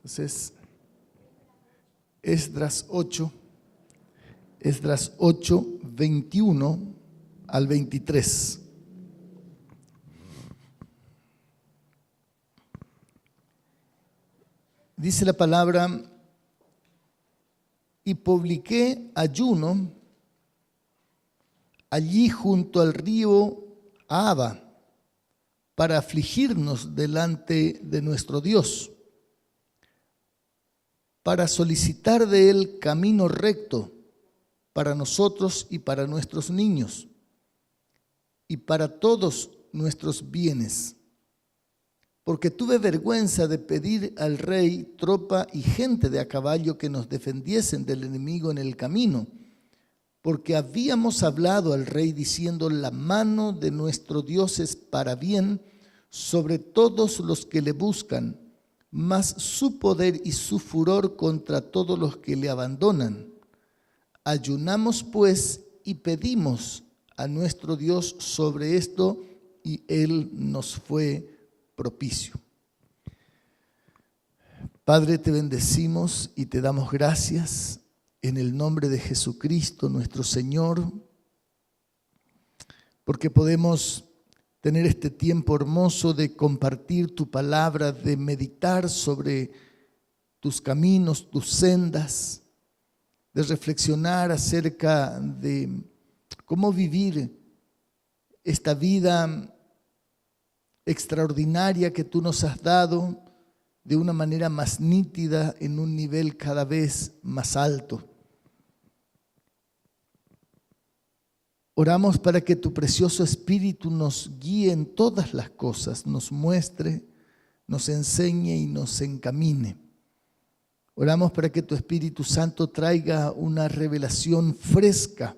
Entonces, Esdras 8, 21 al 23. Dice la palabra: y publiqué ayuno allí junto al río Ahava para afligirnos delante de nuestro Dios, para solicitar de él camino recto para nosotros y para nuestros niños y para todos nuestros bienes. Porque tuve vergüenza de pedir al rey tropa y gente de a caballo que nos defendiesen del enemigo en el camino, porque habíamos hablado al rey diciendo: la mano de nuestro Dios es para bien sobre todos los que le buscan, mas su poder y su furor contra todos los que le abandonan. Ayunamos pues y pedimos a nuestro Dios sobre esto, y él nos fue propicio. Padre, te bendecimos y te damos gracias en el nombre de Jesucristo nuestro Señor, porque podemos tener este tiempo hermoso de compartir tu palabra, de meditar sobre tus caminos, tus sendas, de reflexionar acerca de cómo vivir esta vida extraordinaria que tú nos has dado de una manera más nítida, en un nivel cada vez más alto. Oramos para que tu precioso Espíritu nos guíe en todas las cosas, nos muestre, nos enseñe y nos encamine. Oramos para que tu Espíritu Santo traiga una revelación fresca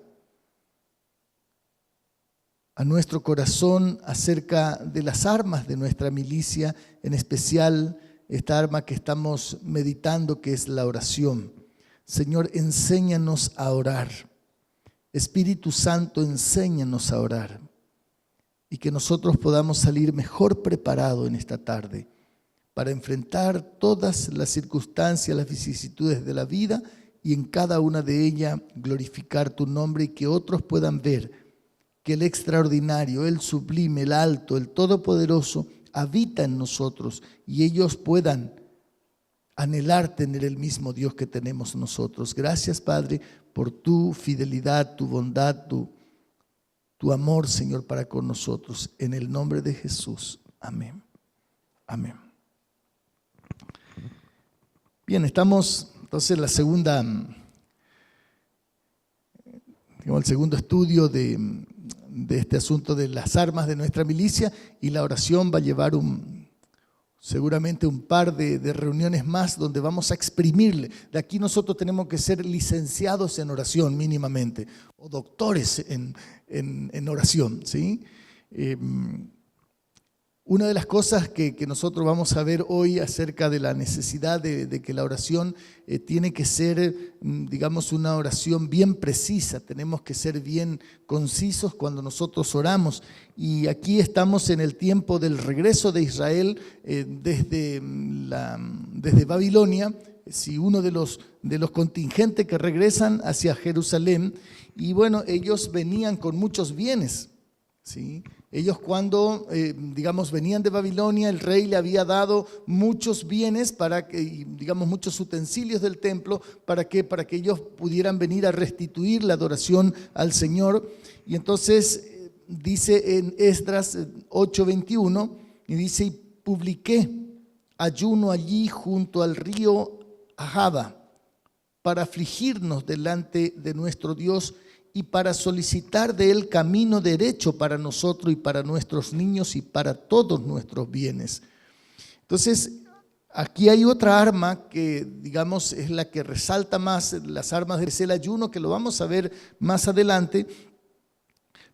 a nuestro corazón acerca de las armas de nuestra milicia, en especial esta arma que estamos meditando, que es la oración. Señor, enséñanos a orar. Espíritu Santo, enséñanos a orar, y que nosotros podamos salir mejor preparados en esta tarde para enfrentar todas las circunstancias, las vicisitudes de la vida, y en cada una de ellas glorificar tu nombre, y que otros puedan ver que el extraordinario, el sublime, el alto, el todopoderoso habita en nosotros, y ellos puedan anhelar tener el mismo Dios que tenemos nosotros. Gracias, Padre, por tu fidelidad, tu bondad, tu amor, Señor, para con nosotros. En el nombre de Jesús. Amén. Amén. Bien, estamos entonces en la segunda, el segundo estudio de este asunto de las armas de nuestra milicia, y la oración va a llevar seguramente un par de reuniones más donde vamos a exprimirle. De aquí nosotros tenemos que ser licenciados en oración mínimamente, o doctores en oración, ¿sí? Una de las cosas que nosotros vamos a ver hoy acerca de la necesidad de que la oración tiene que ser, digamos, una oración bien precisa. Tenemos que ser bien concisos cuando nosotros oramos. Y aquí estamos en el tiempo del regreso de Israel desde Babilonia, si uno de los contingentes que regresan hacia Jerusalén. Y bueno, ellos venían con muchos bienes, ¿sí? Ellos cuando, venían de Babilonia, el rey le había dado muchos bienes, muchos utensilios del templo, para que ellos pudieran venir a restituir la adoración al Señor. Y entonces dice en Esdras 8:21, y dice: y publiqué ayuno allí junto al río Ahava para afligirnos delante de nuestro Dios, y para solicitar de él camino derecho para nosotros y para nuestros niños y para todos nuestros bienes. Entonces, aquí hay otra arma que, es la que resalta más las armas del ayuno, que lo vamos a ver más adelante.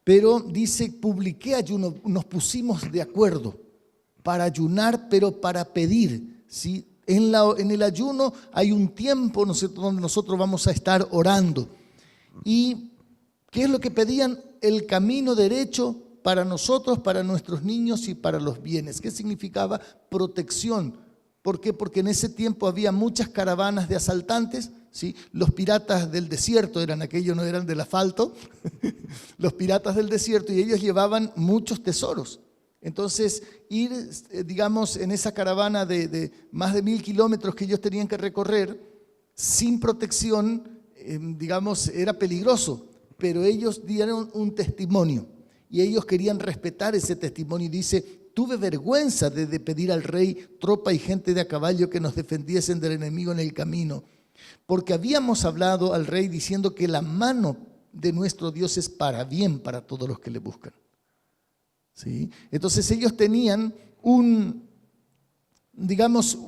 Pero dice: publiqué ayuno, nos pusimos de acuerdo para ayunar, pero para pedir, ¿sí? En el ayuno hay un tiempo, ¿no es cierto?, donde nosotros vamos a estar orando. Y ¿qué es lo que pedían? El camino derecho para nosotros, para nuestros niños y para los bienes. ¿Qué significaba? Protección. ¿Por qué? Porque en ese tiempo había muchas caravanas de asaltantes, ¿sí? Los piratas del desierto eran aquellos, no eran del asfalto, los piratas del desierto, y ellos llevaban muchos tesoros. Entonces, ir, digamos, en esa caravana de más de 1000 kilómetros que ellos tenían que recorrer, sin protección, digamos, era peligroso, pero ellos dieron un testimonio y ellos querían respetar ese testimonio. Y dice: tuve vergüenza de pedir al rey tropa y gente de a caballo que nos defendiesen del enemigo en el camino, porque habíamos hablado al rey diciendo que la mano de nuestro Dios es para bien para todos los que le buscan. ¿Sí? Entonces ellos tenían digamos,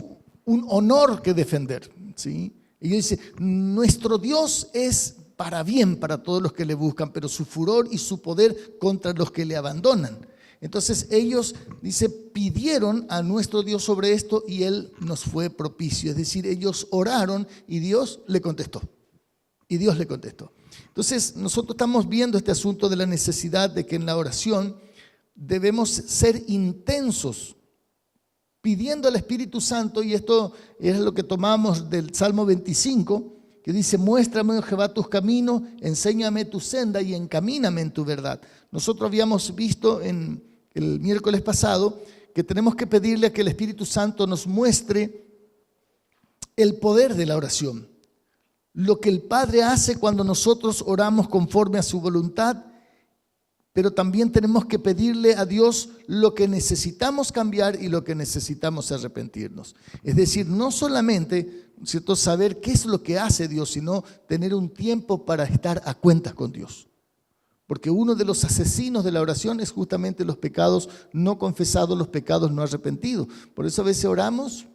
un honor que defender. ¿Sí? Ellos dicen: nuestro Dios es para bien para todos los que le buscan, pero su furor y su poder contra los que le abandonan. Entonces ellos, dice, pidieron a nuestro Dios sobre esto y Él nos fue propicio. Es decir, ellos oraron y Dios le contestó. Y Dios le contestó. Entonces nosotros estamos viendo este asunto de la necesidad de que en la oración debemos ser intensos, pidiendo al Espíritu Santo, y esto es lo que tomamos del Salmo 25, que dice: muéstrame, oh Jehová, tus caminos, enséñame tu senda y encamíname en tu verdad. Nosotros habíamos visto en el miércoles pasado que tenemos que pedirle a que el Espíritu Santo nos muestre el poder de la oración, lo que el Padre hace cuando nosotros oramos conforme a su voluntad, pero también tenemos que pedirle a Dios lo que necesitamos cambiar y lo que necesitamos arrepentirnos. Es decir, no solamente, ¿cierto?, saber qué es lo que hace Dios, sino tener un tiempo para estar a cuentas con Dios. Porque uno de los asesinos de la oración es justamente los pecados no confesados, los pecados no arrepentidos. Por eso a veces oramos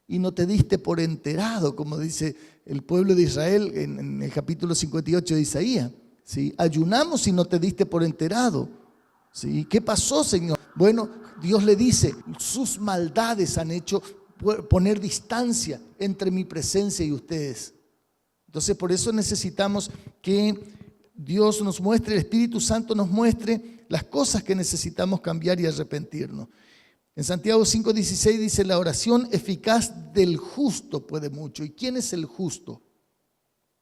y no te diste por enterado, como dice el pueblo de Israel en el capítulo 58 de Isaías. ¿Sí? Ayunamos y no te diste por enterado. ¿Sí? ¿Qué pasó, Señor? Bueno, Dios le dice: sus maldades han hecho poner distancia entre mi presencia y ustedes. Entonces, por eso necesitamos que Dios nos muestre, el Espíritu Santo nos muestre las cosas que necesitamos cambiar y arrepentirnos. En Santiago 5:16 dice: la oración eficaz del justo puede mucho. ¿Y quién es el justo?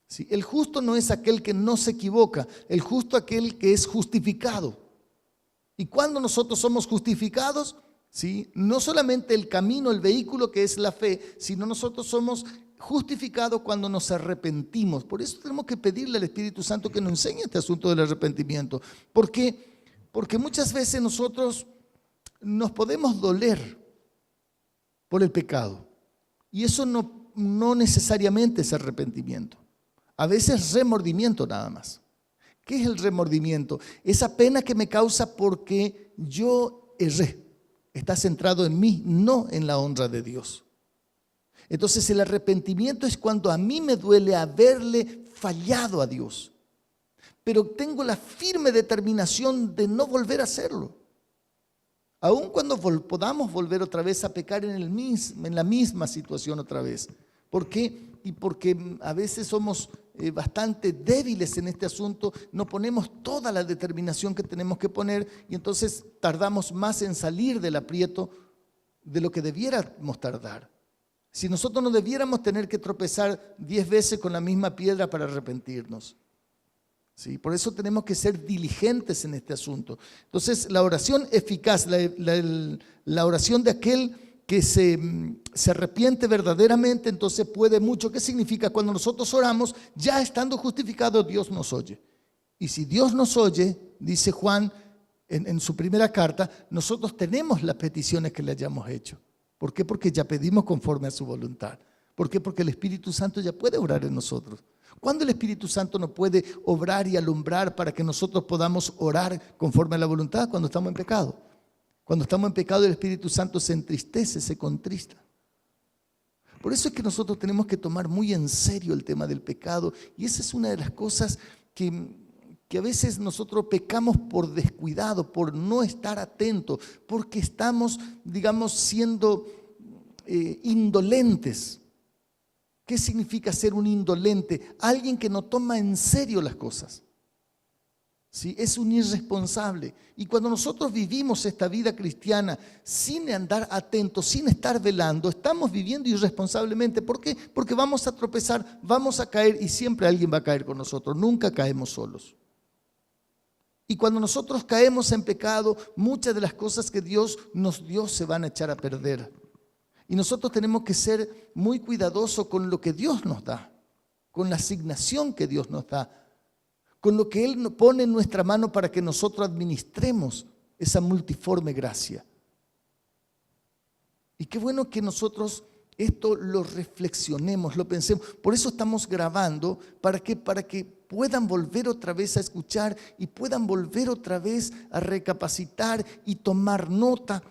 ¿Sí? El justo no es aquel que no se equivoca, el justo es aquel que es justificado. Y cuando nosotros somos justificados, ¿sí?, no solamente el camino, el vehículo que es la fe, sino nosotros somos justificados cuando nos arrepentimos. Por eso tenemos que pedirle al Espíritu Santo que nos enseñe este asunto del arrepentimiento. ¿Por qué? Porque muchas veces nosotros nos podemos doler por el pecado, y eso no necesariamente es arrepentimiento. A veces remordimiento nada más. ¿Qué es el remordimiento? Esa pena que me causa porque yo erré. Está centrado en mí, no en la honra de Dios. Entonces el arrepentimiento es cuando a mí me duele haberle fallado a Dios, pero tengo la firme determinación de no volver a hacerlo. Aun cuando podamos volver otra vez a pecar en la misma situación otra vez. ¿Por qué? Y porque a veces somos bastante débiles en este asunto, no ponemos toda la determinación que tenemos que poner y entonces tardamos más en salir del aprieto de lo que debiéramos tardar. Si nosotros no debiéramos tener que tropezar 10 veces con la misma piedra para arrepentirnos. ¿Sí? Por eso tenemos que ser diligentes en este asunto. Entonces, la oración eficaz, la oración de aquel que se arrepiente verdaderamente, entonces puede mucho. ¿Qué significa? Cuando nosotros oramos, ya estando justificados, Dios nos oye. Y si Dios nos oye, dice Juan en su primera carta, nosotros tenemos las peticiones que le hayamos hecho. ¿Por qué? Porque ya pedimos conforme a su voluntad. ¿Por qué? Porque el Espíritu Santo ya puede obrar en nosotros. ¿Cuándo el Espíritu Santo no puede obrar y alumbrar para que nosotros podamos orar conforme a la voluntad? Cuando estamos en pecado. Cuando estamos en pecado, el Espíritu Santo se entristece, se contrista. Por eso es que nosotros tenemos que tomar muy en serio el tema del pecado. Y esa es una de las cosas que a veces nosotros pecamos por descuidado, por no estar atentos, porque estamos, digamos, siendo indolentes. ¿Qué significa ser un indolente? Alguien que no toma en serio las cosas. ¿sí? Es un irresponsable. Y cuando nosotros vivimos esta vida cristiana sin andar atentos, sin estar velando, estamos viviendo irresponsablemente. ¿Por qué? Porque vamos a tropezar, vamos a caer y siempre alguien va a caer con nosotros. Nunca caemos solos. Y cuando nosotros caemos en pecado, muchas de las cosas que Dios nos dio se van a echar a perder. Y nosotros tenemos que ser muy cuidadosos con lo que Dios nos da, con la asignación que Dios nos da, con lo que Él pone en nuestra mano para que nosotros administremos esa multiforme gracia. Y qué bueno que nosotros esto lo reflexionemos, lo pensemos. Por eso estamos grabando, ¿para qué? Para que puedan volver otra vez a escuchar y puedan volver otra vez a recapacitar y tomar nota,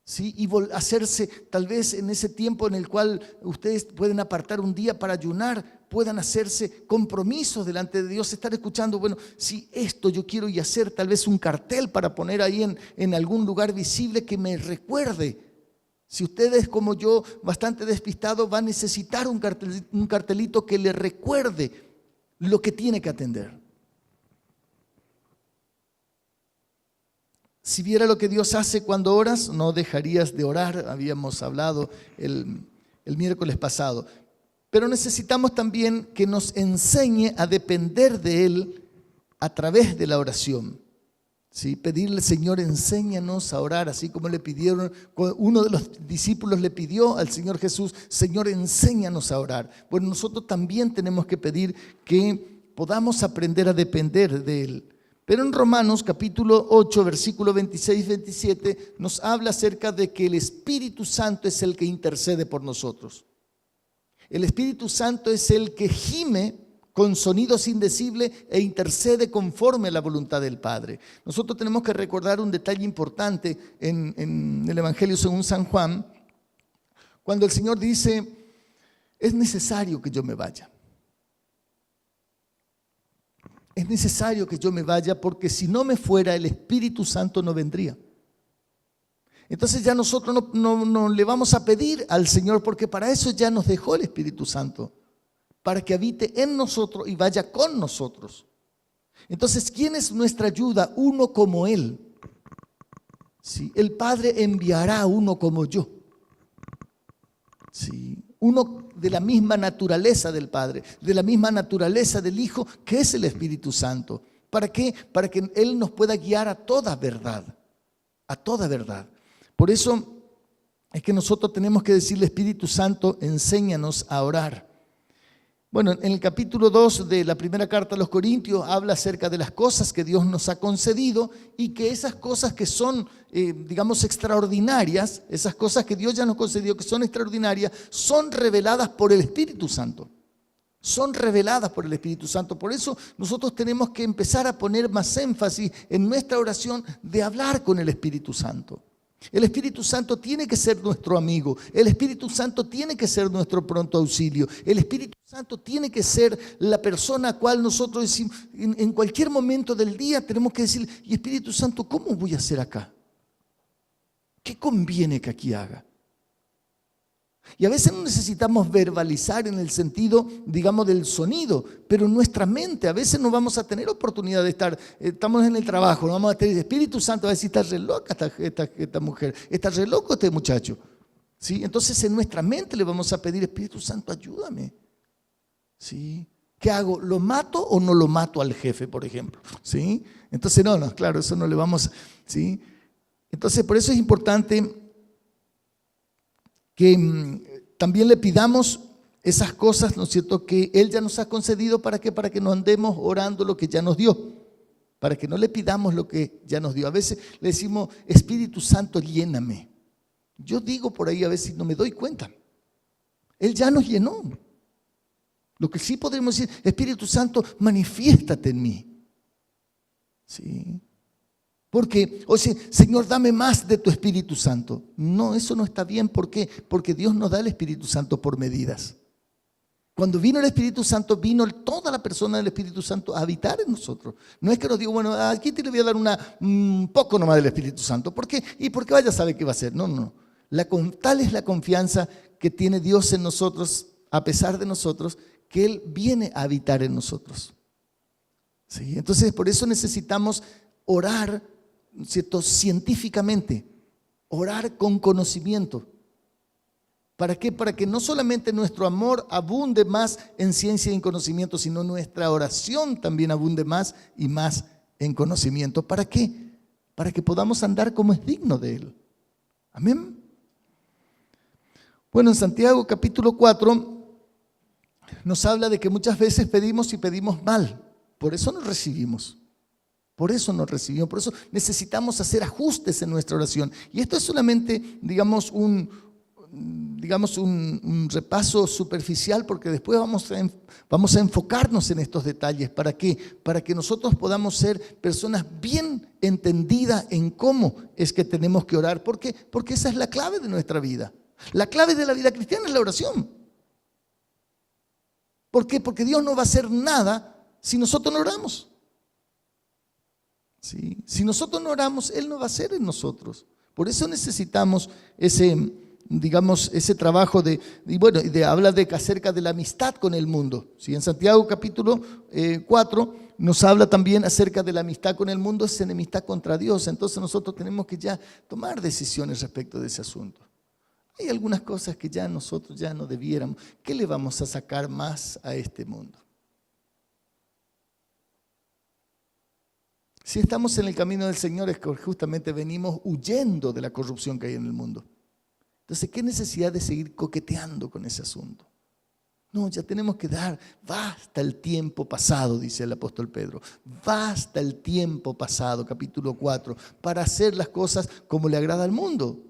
¿sí? Y hacerse, tal vez en ese tiempo en el cual ustedes pueden apartar un día para ayunar, puedan hacerse compromisos delante de Dios, estar escuchando, bueno, si esto yo quiero y hacer tal vez un cartel para poner ahí en algún lugar visible que me recuerde. Si ustedes como yo, bastante despistado, va a necesitar un cartelito que le recuerde lo que tiene que atender. Si viera lo que Dios hace cuando oras, no dejarías de orar, habíamos hablado el miércoles pasado. Pero necesitamos también que nos enseñe a depender de Él a través de la oración. ¿Sí? Pedirle, Señor, enséñanos a orar, así como le pidieron, uno de los discípulos le pidió al Señor Jesús, Señor, enséñanos a orar. Bueno, nosotros también tenemos que pedir que podamos aprender a depender de Él. Pero en Romanos capítulo 8, versículo 26-27, nos habla acerca de que el Espíritu Santo es el que intercede por nosotros. El Espíritu Santo es el que gime con sonidos indecibles e intercede conforme a la voluntad del Padre. Nosotros tenemos que recordar un detalle importante en el Evangelio según San Juan, cuando el Señor dice, es necesario que yo me vaya. Es necesario que yo me vaya porque si no me fuera el Espíritu Santo no vendría. Entonces ya nosotros no le vamos a pedir al Señor porque para eso ya nos dejó el Espíritu Santo, para que habite en nosotros y vaya con nosotros. Entonces, ¿quién es nuestra ayuda? Uno como Él. ¿Sí? El Padre enviará a uno como yo. ¿Sí? Uno de la misma naturaleza del Padre, de la misma naturaleza del Hijo, que es el Espíritu Santo. ¿Para qué? Para que Él nos pueda guiar a toda verdad. A toda verdad. Por eso es que nosotros tenemos que decirle, Espíritu Santo, enséñanos a orar. Bueno, en el capítulo 2 de la primera carta a los Corintios habla acerca de las cosas que Dios nos ha concedido y que esas cosas que son, digamos, extraordinarias, esas cosas que Dios ya nos concedió que son extraordinarias, son reveladas por el Espíritu Santo. Son reveladas por el Espíritu Santo. Por eso nosotros tenemos que empezar a poner más énfasis en nuestra oración de hablar con el Espíritu Santo. El Espíritu Santo tiene que ser nuestro amigo. El Espíritu Santo tiene que ser nuestro pronto auxilio. El Espíritu Santo tiene que ser la persona a cual nosotros decimos, en cualquier momento del día tenemos que decir, y Espíritu Santo, ¿cómo voy a hacer acá? ¿Qué conviene que aquí haga? Y a veces no necesitamos verbalizar en el sentido, digamos, del sonido, pero en nuestra mente a veces no vamos a tener oportunidad de estar, estamos en el trabajo, no vamos a tener, Espíritu Santo va a decir, está re loca esta mujer, está re loco este muchacho. ¿Sí? Entonces en nuestra mente le vamos a pedir, Espíritu Santo, ayúdame. ¿Sí? ¿Qué hago? ¿Lo mato o no lo mato al jefe, por ejemplo? ¿Sí? Entonces no, claro, eso no le vamos, ¿sí? Entonces por eso es importante que también le pidamos esas cosas, ¿no es cierto?, que Él ya nos ha concedido. ¿Para qué? Para que no andemos orando lo que ya nos dio, para que no le pidamos lo que ya nos dio. A veces le decimos, Espíritu Santo, lléname. Yo digo por ahí a veces no me doy cuenta. Él ya nos llenó. Lo que sí podemos decir, Espíritu Santo, manifiéstate en mí. ¿Sí? Porque, o sea, Señor, dame más de tu Espíritu Santo. No, eso no está bien. ¿Por qué? Porque Dios nos da el Espíritu Santo por medidas. Cuando vino el Espíritu Santo, vino toda la persona del Espíritu Santo a habitar en nosotros. No es que nos diga, bueno, aquí te le voy a dar un poco nomás del Espíritu Santo. ¿Por qué? Y porque vaya a saber qué va a hacer. No. Tal es la confianza que tiene Dios en nosotros, a pesar de nosotros, que Él viene a habitar en nosotros. ¿Sí? Entonces, por eso necesitamos orar, ¿cierto?, científicamente, orar con conocimiento. ¿Para qué? Para que no solamente nuestro amor abunde más en ciencia y en conocimiento, sino nuestra oración también abunde más y más en conocimiento. ¿Para qué? Para que podamos andar como es digno de Él. Amén. Bueno, en Santiago capítulo 4 nos habla de que muchas veces pedimos y pedimos mal. Por eso no recibimos. Por eso no recibimos. Por eso necesitamos hacer ajustes en nuestra oración. Y esto es solamente, digamos, un repaso superficial, porque después vamos a enfocarnos en estos detalles. ¿Para qué? Para que nosotros podamos ser personas bien entendidas en cómo es que tenemos que orar. ¿Por qué? Porque esa es la clave de nuestra vida. La clave de la vida cristiana es la oración. ¿Por qué? Porque Dios no va a hacer nada si nosotros no oramos. ¿Sí? Si nosotros no oramos, Él no va a hacer en nosotros. Por eso necesitamos ese trabajo habla acerca de la amistad con el mundo. ¿Sí? En Santiago capítulo 4 nos habla también acerca de la amistad con el mundo, es enemistad contra Dios. Entonces nosotros tenemos que ya tomar decisiones respecto de ese asunto. Hay algunas cosas que ya nosotros ya no debiéramos. ¿Qué le vamos a sacar más a este mundo? Si estamos en el camino del Señor es que justamente venimos huyendo de la corrupción que hay en el mundo. Entonces, ¿qué necesidad de seguir coqueteando con ese asunto? No, ya tenemos que basta el tiempo pasado, dice el apóstol Pedro, basta el tiempo pasado, capítulo 4, para hacer las cosas como le agrada al mundo.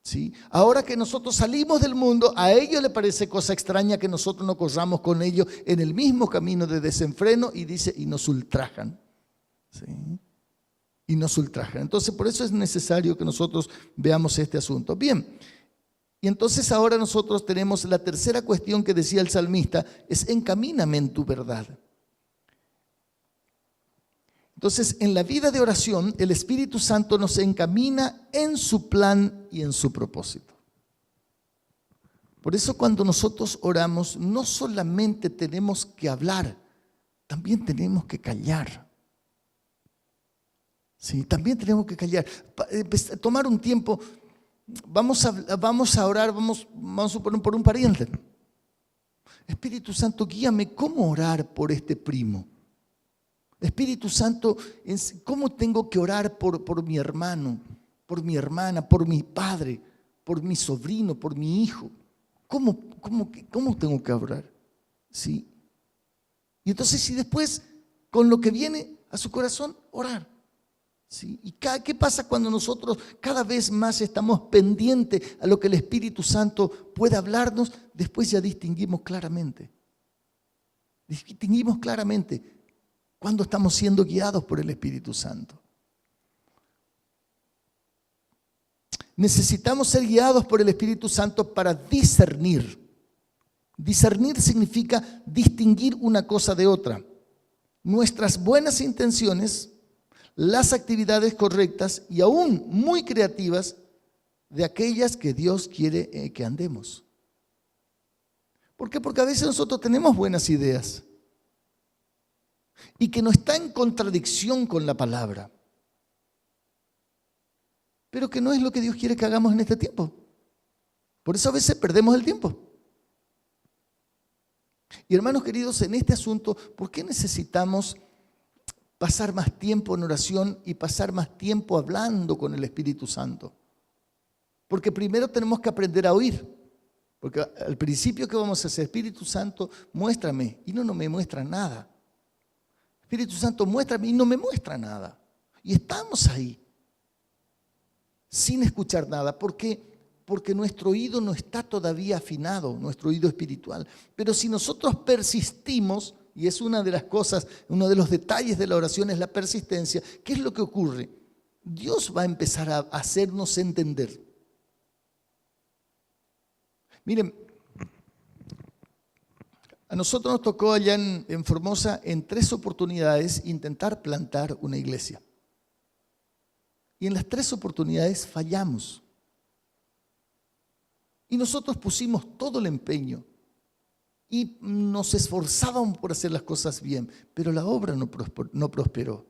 ¿Sí? Ahora que nosotros salimos del mundo, a ellos les parece cosa extraña que nosotros no corramos con ellos en el mismo camino de desenfreno y nos ultrajan. ¿Sí? Y nos ultrajan. Entonces, por eso es necesario que nosotros veamos este asunto. Bien, y entonces ahora nosotros tenemos la tercera cuestión que decía el salmista, es encamíname en tu verdad. Entonces, en la vida de oración, el Espíritu Santo nos encamina en su plan y en su propósito. Por eso cuando nosotros oramos, no solamente tenemos que hablar, también tenemos que callar. Sí, también tenemos que callar. Tomar un tiempo, vamos a orar, vamos a poner por un pariente. Espíritu Santo, guíame cómo orar por este primo. Espíritu Santo, ¿cómo tengo que orar por mi hermano, por mi hermana, por mi padre, por mi sobrino, por mi hijo? ¿Cómo tengo que orar? ¿Sí? Y entonces, si después, con lo que viene a su corazón, orar. ¿Sí? ¿Y qué pasa cuando nosotros cada vez más estamos pendientes a lo que el Espíritu Santo puede hablarnos? Después ya distinguimos claramente. Cuando estamos siendo guiados por el Espíritu Santo. Necesitamos ser guiados por el Espíritu Santo para discernir. Discernir significa distinguir una cosa de otra. Nuestras buenas intenciones, las actividades correctas y aún muy creativas de aquellas que Dios quiere que andemos. ¿Por qué? Porque a veces nosotros tenemos buenas ideas y que no está en contradicción con la palabra, pero que no es lo que Dios quiere que hagamos en este tiempo. Por eso a veces perdemos el tiempo. Y hermanos queridos, en este asunto, ¿por qué necesitamos pasar más tiempo en oración y pasar más tiempo hablando con el Espíritu Santo? Porque primero tenemos que aprender a oír. Porque al principio, ¿qué vamos a hacer? Espíritu Santo, muéstrame. Y no me muestra nada. Espíritu Santo, muéstrame, y no me muestra nada. Y estamos ahí, sin escuchar nada. ¿Por qué? Porque nuestro oído no está todavía afinado, nuestro oído espiritual. Pero si nosotros persistimos, y es una de las cosas, uno de los detalles de la oración es la persistencia, ¿qué es lo que ocurre? Dios va a empezar a hacernos entender. Miren, a nosotros nos tocó allá en Formosa en 3 oportunidades intentar plantar una iglesia. Y en las 3 oportunidades fallamos. Y nosotros pusimos todo el empeño. y nos esforzábamos por hacer las cosas bien, pero la obra no prosperó.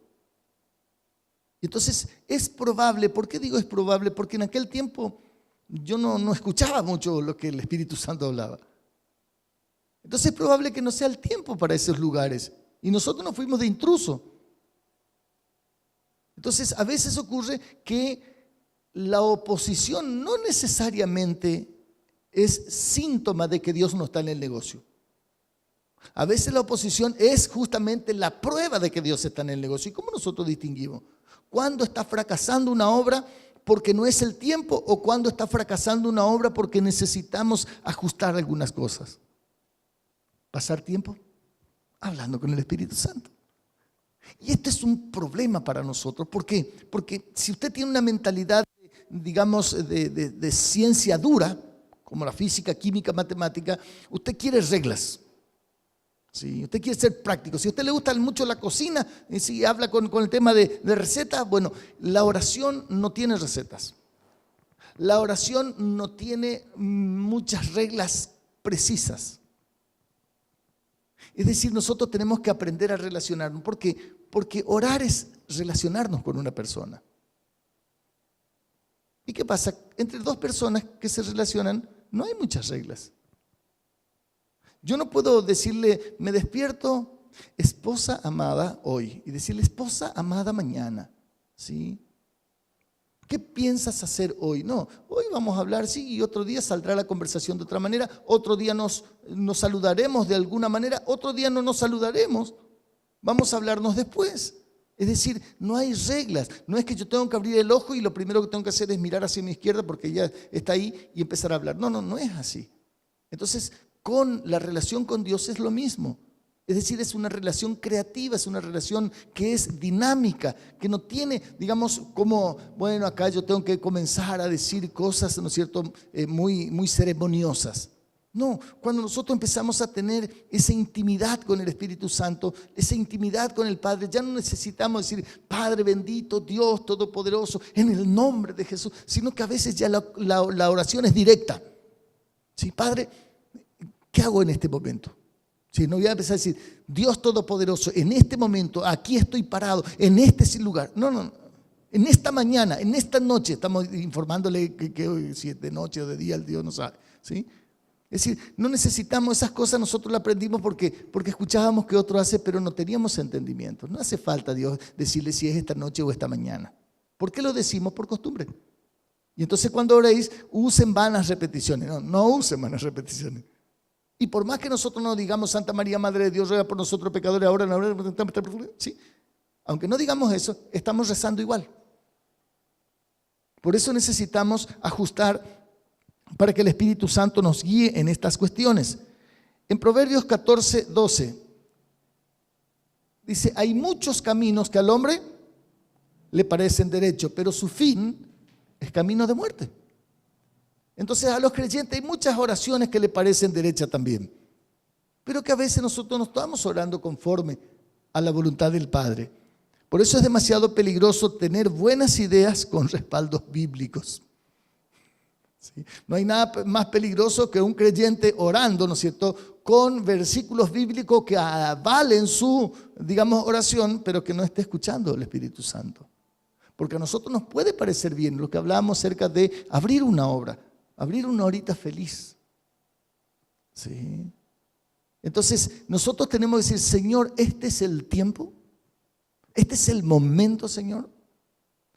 Entonces es probable, ¿por qué digo es probable? Porque en aquel tiempo yo no escuchaba mucho lo que el Espíritu Santo hablaba. Entonces es probable que no sea el tiempo para esos lugares y nosotros nos fuimos de intruso. Entonces a veces ocurre que la oposición no necesariamente es síntoma de que Dios no está en el negocio. A veces la oposición es justamente la prueba de que Dios está en el negocio. ¿Y cómo nosotros distinguimos? ¿Cuándo está fracasando una obra porque no es el tiempo o cuándo está fracasando una obra porque necesitamos ajustar algunas cosas? Pasar tiempo hablando con el Espíritu Santo. Y este es un problema para nosotros. ¿Por qué? Porque si usted tiene una mentalidad, digamos, de ciencia dura, como la física, química, matemática, usted quiere reglas. Sí, usted quiere ser práctico. Si a usted le gusta mucho la cocina, y si habla con el tema de recetas, bueno, la oración no tiene recetas. La oración no tiene muchas reglas precisas. Es decir, nosotros tenemos que aprender a relacionarnos. ¿Por qué? Porque orar es relacionarnos con una persona. ¿Y qué pasa? Entre dos personas que se relacionan, no hay muchas reglas. Yo no puedo decirle, me despierto, esposa amada hoy, y decirle, esposa amada mañana, ¿sí? ¿Qué piensas hacer hoy? No, hoy vamos a hablar, sí, y otro día saldrá la conversación de otra manera, otro día nos saludaremos de alguna manera, otro día no nos saludaremos, vamos a hablarnos después. Es decir, no hay reglas, no es que yo tengo que abrir el ojo y lo primero que tengo que hacer es mirar hacia mi izquierda porque ella está ahí y empezar a hablar. No es así. Entonces, con la relación con Dios es lo mismo. Es decir, es una relación creativa, es una relación que es dinámica, que no tiene, digamos, como, bueno, acá yo tengo que comenzar a decir cosas, ¿no es cierto?, muy ceremoniosas. No, cuando nosotros empezamos a tener esa intimidad con el Espíritu Santo, esa intimidad con el Padre, ya no necesitamos decir, Padre bendito, Dios todopoderoso, en el nombre de Jesús, sino que a veces ya la oración es directa. Sí, Padre, ¿qué hago en este momento? Si no voy a empezar a decir, Dios todopoderoso, en este momento, aquí estoy parado, en este lugar. No. En esta mañana, en esta noche, estamos informándole que hoy, si es de noche o de día, el Dios no sabe. ¿Sí? Es decir, no necesitamos esas cosas, nosotros las aprendimos porque escuchábamos que otro hace, pero no teníamos entendimiento. No hace falta a Dios decirle si es esta noche o esta mañana. ¿Por qué lo decimos? Por costumbre. Y entonces cuando oréis, usen vanas repeticiones. No usen vanas repeticiones. Y por más que nosotros no digamos Santa María, Madre de Dios, ruega por nosotros pecadores, ahora en la hora de... ¿Sí? Aunque no digamos eso, estamos rezando igual. Por eso necesitamos ajustar para que el Espíritu Santo nos guíe en estas cuestiones. En Proverbios 14:12 dice, hay muchos caminos que al hombre le parecen derecho, pero su fin es camino de muerte. Entonces a los creyentes hay muchas oraciones que le parecen derecha también, pero que a veces nosotros no estamos orando conforme a la voluntad del Padre. Por eso es demasiado peligroso tener buenas ideas con respaldos bíblicos. ¿Sí? No hay nada más peligroso que un creyente orando, ¿no es cierto?, con versículos bíblicos que avalen su, digamos, oración, pero que no esté escuchando el Espíritu Santo. Porque a nosotros nos puede parecer bien lo que hablábamos acerca de abrir una obra, abrir una horita feliz. ¿Sí? Entonces, nosotros tenemos que decir, Señor, este es el tiempo, este es el momento, Señor.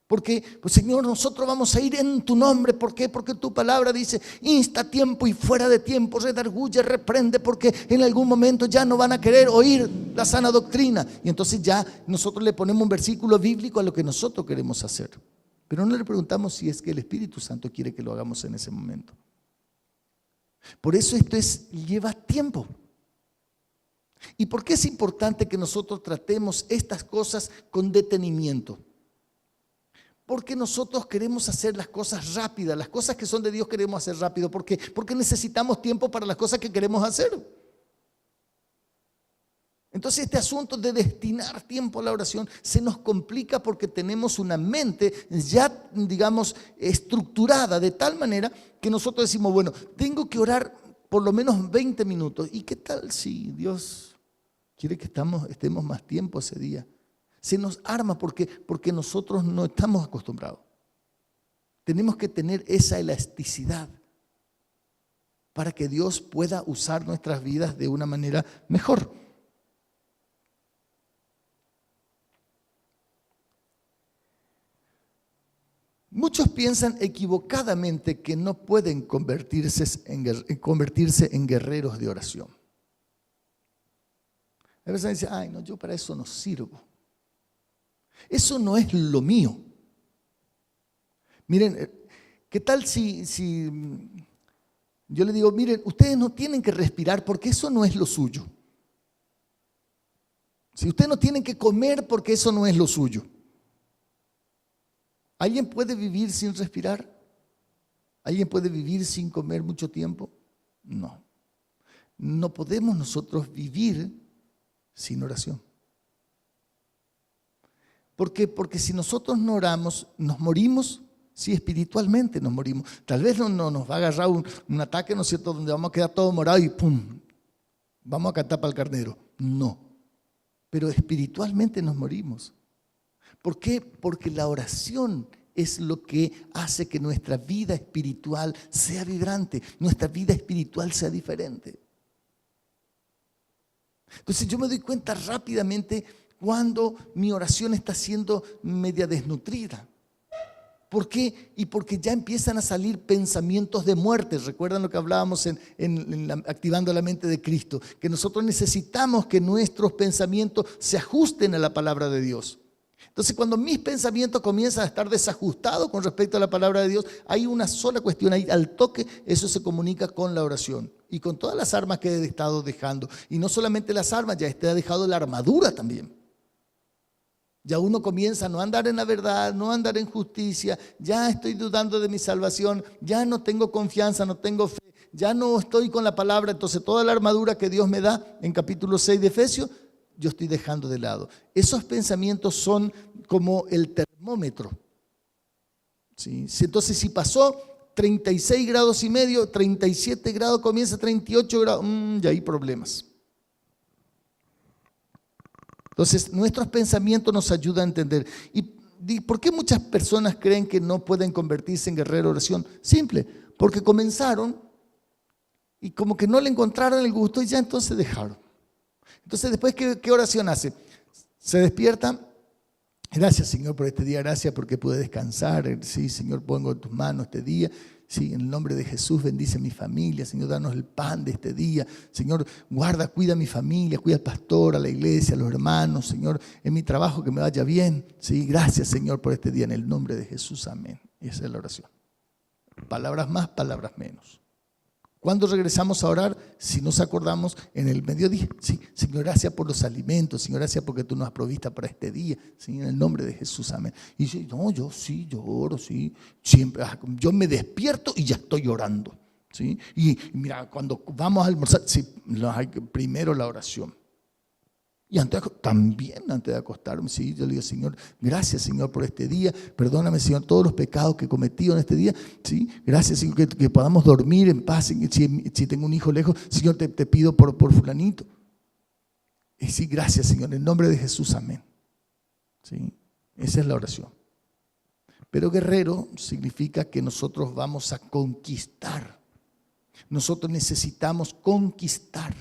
Porque, pues, Señor, nosotros vamos a ir en tu nombre. ¿Por qué? Porque tu palabra dice, insta a tiempo y fuera de tiempo, redarguye, reprende, porque en algún momento ya no van a querer oír la sana doctrina. Y entonces ya nosotros le ponemos un versículo bíblico a lo que nosotros queremos hacer. Pero no le preguntamos si es que el Espíritu Santo quiere que lo hagamos en ese momento. Por eso esto lleva tiempo. ¿Y por qué es importante que nosotros tratemos estas cosas con detenimiento? Porque nosotros queremos hacer las cosas rápidas, las cosas que son de Dios queremos hacer rápido. ¿Por qué? Porque necesitamos tiempo para las cosas que queremos hacer. Entonces este asunto de destinar tiempo a la oración se nos complica porque tenemos una mente ya, digamos, estructurada de tal manera que nosotros decimos, bueno, tengo que orar por lo menos 20 minutos. ¿Y qué tal si Dios quiere que estemos más tiempo ese día? Se nos arma porque nosotros no estamos acostumbrados. Tenemos que tener esa elasticidad para que Dios pueda usar nuestras vidas de una manera mejor. Muchos piensan equivocadamente que no pueden convertirse en guerreros de oración. A veces dicen, ay, no, yo para eso no sirvo. Eso no es lo mío. Miren, ¿qué tal si yo le digo, miren, ustedes no tienen que respirar porque eso no es lo suyo? Si ustedes no tienen que comer porque eso no es lo suyo. ¿Alguien puede vivir sin respirar? ¿Alguien puede vivir sin comer mucho tiempo? No. No podemos nosotros vivir sin oración. ¿Por qué? Porque si nosotros no oramos, nos morimos, sí, espiritualmente nos morimos. Tal vez no nos va a agarrar un ataque, ¿no es cierto?, donde vamos a quedar todos morados y ¡pum! Vamos a cantar para el carnero. No. Pero espiritualmente nos morimos. ¿Por qué? Porque la oración es lo que hace que nuestra vida espiritual sea vibrante, nuestra vida espiritual sea diferente. Entonces yo me doy cuenta rápidamente cuando mi oración está siendo media desnutrida. ¿Por qué? Y porque ya empiezan a salir pensamientos de muerte. ¿Recuerdan lo que hablábamos activando la mente de Cristo? Que nosotros necesitamos que nuestros pensamientos se ajusten a la palabra de Dios. Entonces, cuando mis pensamientos comienzan a estar desajustados con respecto a la palabra de Dios, hay una sola cuestión ahí, al toque, eso se comunica con la oración y con todas las armas que he estado dejando. Y no solamente las armas, ya he dejado la armadura también. Ya uno comienza a no andar en la verdad, no andar en justicia, ya estoy dudando de mi salvación, ya no tengo confianza, no tengo fe, ya no estoy con la palabra. Entonces, toda la armadura que Dios me da en capítulo 6 de Efesios, yo estoy dejando de lado. Esos pensamientos son como el termómetro. ¿Sí? Entonces, si pasó 36 grados y medio, 37 grados, comienza 38 grados, ya hay problemas. Entonces, nuestros pensamientos nos ayudan a entender. ¿Y por qué muchas personas creen que no pueden convertirse en guerrero de oración? Simple, porque comenzaron y como que no le encontraron el gusto y ya entonces dejaron. Entonces, después, ¿qué oración hace? Se despierta. Gracias, Señor, por este día. Gracias porque pude descansar. Sí, Señor, pongo en tus manos este día. Sí, en el nombre de Jesús, bendice a mi familia. Señor, danos el pan de este día. Señor, guarda, cuida a mi familia, cuida al pastor, a la iglesia, a los hermanos. Señor, en mi trabajo que me vaya bien. Sí, gracias, Señor, por este día. En el nombre de Jesús, amén. Esa es la oración. Palabras más, palabras menos. ¿Cuándo regresamos a orar? Si nos acordamos en el mediodía. Sí, Señor, gracias por los alimentos. Señor, gracias porque tú nos has provisto para este día. Sí, en el nombre de Jesús, amén. Y yo, no, yo sí, yo oro, sí. Siempre, yo me despierto y ya estoy orando. ¿Sí? Y mira, cuando vamos a almorzar, sí, primero la oración. Y también antes de acostarme, sí, yo le digo, Señor, gracias, Señor, por este día. Perdóname, Señor, todos los pecados que he cometido en este día. Sí, gracias, Señor, que podamos dormir en paz. Si tengo un hijo lejos, Señor, te pido por fulanito. Y sí, gracias, Señor, en el nombre de Jesús, amén. Sí, esa es la oración. Pero guerrero significa que nosotros vamos a conquistar. Nosotros necesitamos conquistar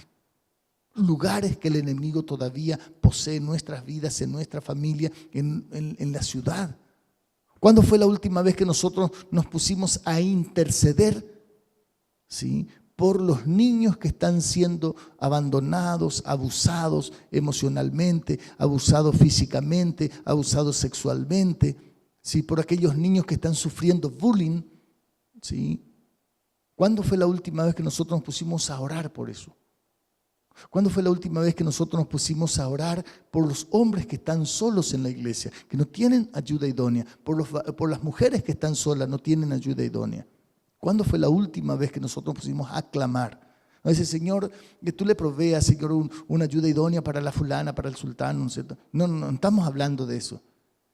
lugares que el enemigo todavía posee en nuestras vidas, en nuestra familia, en la ciudad. ¿Cuándo fue la última vez que nosotros nos pusimos a interceder? ¿Sí? Por los niños que están siendo abandonados, abusados emocionalmente, abusados físicamente, abusados sexualmente, ¿sí? Por aquellos niños que están sufriendo bullying, ¿sí? ¿Cuándo fue la última vez que nosotros nos pusimos a orar por eso? ¿Cuándo fue la última vez que nosotros nos pusimos a orar por los hombres que están solos en la iglesia, que no tienen ayuda idónea, por las mujeres que están solas, no tienen ayuda idónea? ¿Cuándo fue la última vez que nosotros nos pusimos a clamar? A veces, Señor, que tú le proveas, Señor, una ayuda idónea para la fulana, para el sultán, ¿cierto? No estamos hablando de eso,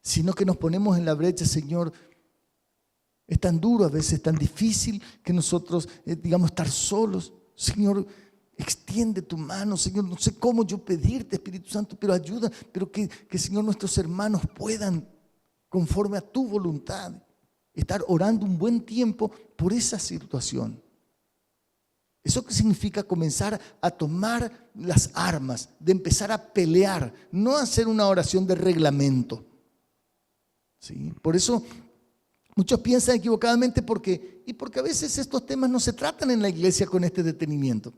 sino que nos ponemos en la brecha, Señor. Es tan duro, a veces tan difícil que nosotros, digamos, estar solos. Señor, extiende tu mano, Señor, no sé cómo yo pedirte, Espíritu Santo, pero ayuda, pero que Señor, nuestros hermanos puedan, conforme a tu voluntad, estar orando un buen tiempo por esa situación. ¿Eso qué significa? Comenzar a tomar las armas, de empezar a pelear, no hacer una oración de reglamento. ¿Sí? Por eso muchos piensan equivocadamente porque a veces estos temas no se tratan en la iglesia con este detenimiento.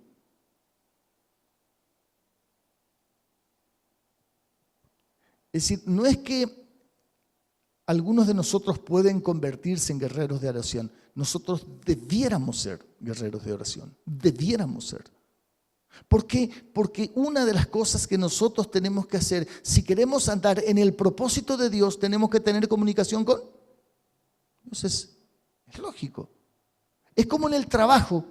Es decir, no es que algunos de nosotros pueden convertirse en guerreros de oración. Nosotros debiéramos ser guerreros de oración. Debiéramos ser. ¿Por qué? Porque una de las cosas que nosotros tenemos que hacer, si queremos andar en el propósito de Dios, tenemos que tener comunicación con Dios. Entonces, es lógico. Es como en el trabajo.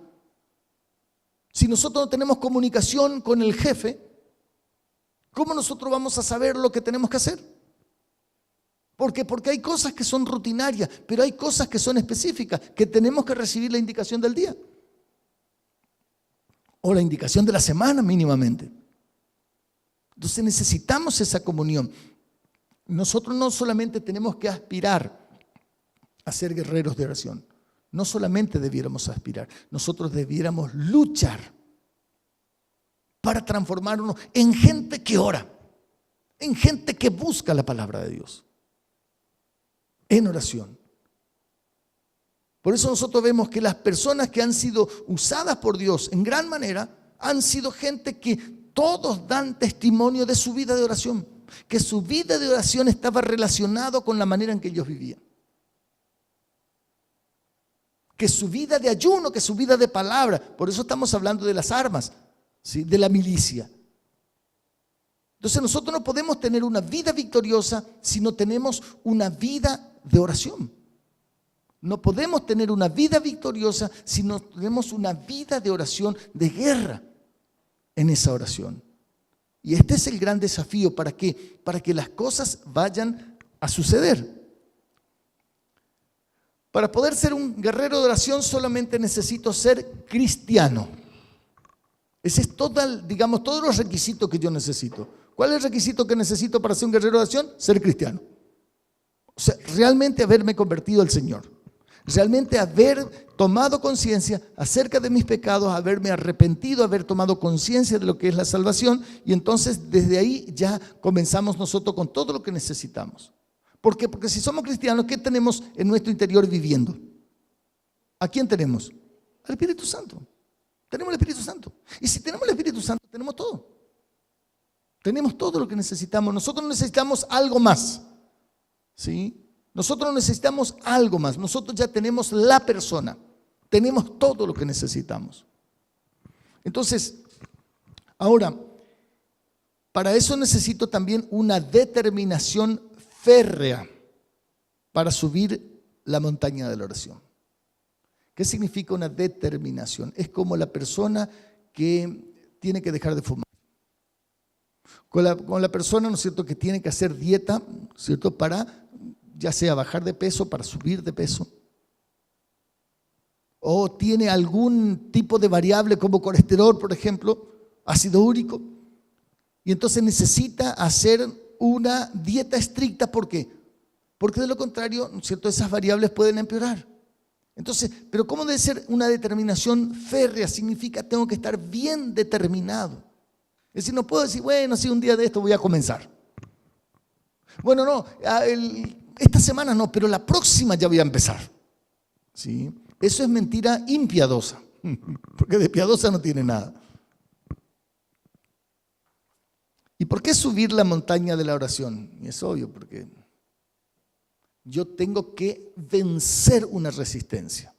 Si nosotros no tenemos comunicación con el jefe, ¿cómo nosotros vamos a saber lo que tenemos que hacer? Porque hay cosas que son rutinarias, pero hay cosas que son específicas, que tenemos que recibir la indicación del día. O la indicación de la semana mínimamente. Entonces necesitamos esa comunión. Nosotros no solamente tenemos que aspirar a ser guerreros de oración. No solamente debiéramos aspirar, nosotros debiéramos luchar para transformarnos en gente que ora, en gente que busca la palabra de Dios, en oración. Por eso nosotros vemos que las personas que han sido usadas por Dios en gran manera han sido gente que todos dan testimonio de su vida de oración, que su vida de oración estaba relacionado con la manera en que ellos vivían, que su vida de ayuno, que su vida de palabra. Por eso estamos hablando de las armas, ¿sí? De la milicia. Entonces nosotros no podemos tener una vida victoriosa si no tenemos una vida de oración. No podemos tener una vida victoriosa si no tenemos una vida de oración, de guerra en esa oración. Y este es el gran desafío. ¿Para qué? Para que las cosas vayan a suceder. Para poder ser un guerrero de oración solamente necesito ser cristiano. Ese es todos los requisitos que yo necesito. ¿Cuál es el requisito que necesito para ser un guerrero de oración? Ser cristiano. O sea, realmente haberme convertido al Señor. Realmente haber tomado conciencia acerca de mis pecados, haberme arrepentido, haber tomado conciencia de lo que es la salvación, y entonces desde ahí ya comenzamos nosotros con todo lo que necesitamos. ¿Por qué? Porque si somos cristianos, ¿qué tenemos en nuestro interior viviendo? ¿A quién tenemos? Al Espíritu Santo. Tenemos el Espíritu Santo. Y si tenemos el Espíritu Santo, tenemos todo. Tenemos todo lo que necesitamos. Nosotros no necesitamos algo más. ¿Sí? Nosotros necesitamos algo más. Nosotros ya tenemos la persona. Tenemos todo lo que necesitamos. Entonces, ahora, para eso necesito también una determinación férrea para subir la montaña de la oración. ¿Qué significa una determinación? Es como la persona que tiene que dejar de fumar. Con la persona, ¿no es cierto?, que tiene que hacer dieta, ¿no es cierto?, para ya sea bajar de peso, para subir de peso, o tiene algún tipo de variable como colesterol, por ejemplo, ácido úrico, y entonces necesita hacer una dieta estricta. ¿Por qué? Porque de lo contrario, ¿no es cierto?, esas variables pueden empeorar. Entonces, pero ¿cómo debe ser una determinación férrea? Significa tengo que estar bien determinado. Es decir, no puedo decir, bueno, si un día de esto voy a comenzar. Bueno, no, esta semana no, pero la próxima ya voy a empezar. ¿Sí? Eso es mentira impiadosa, porque de piadosa no tiene nada. ¿Y por qué subir la montaña de la oración? Y es obvio, porque yo tengo que vencer una resistencia.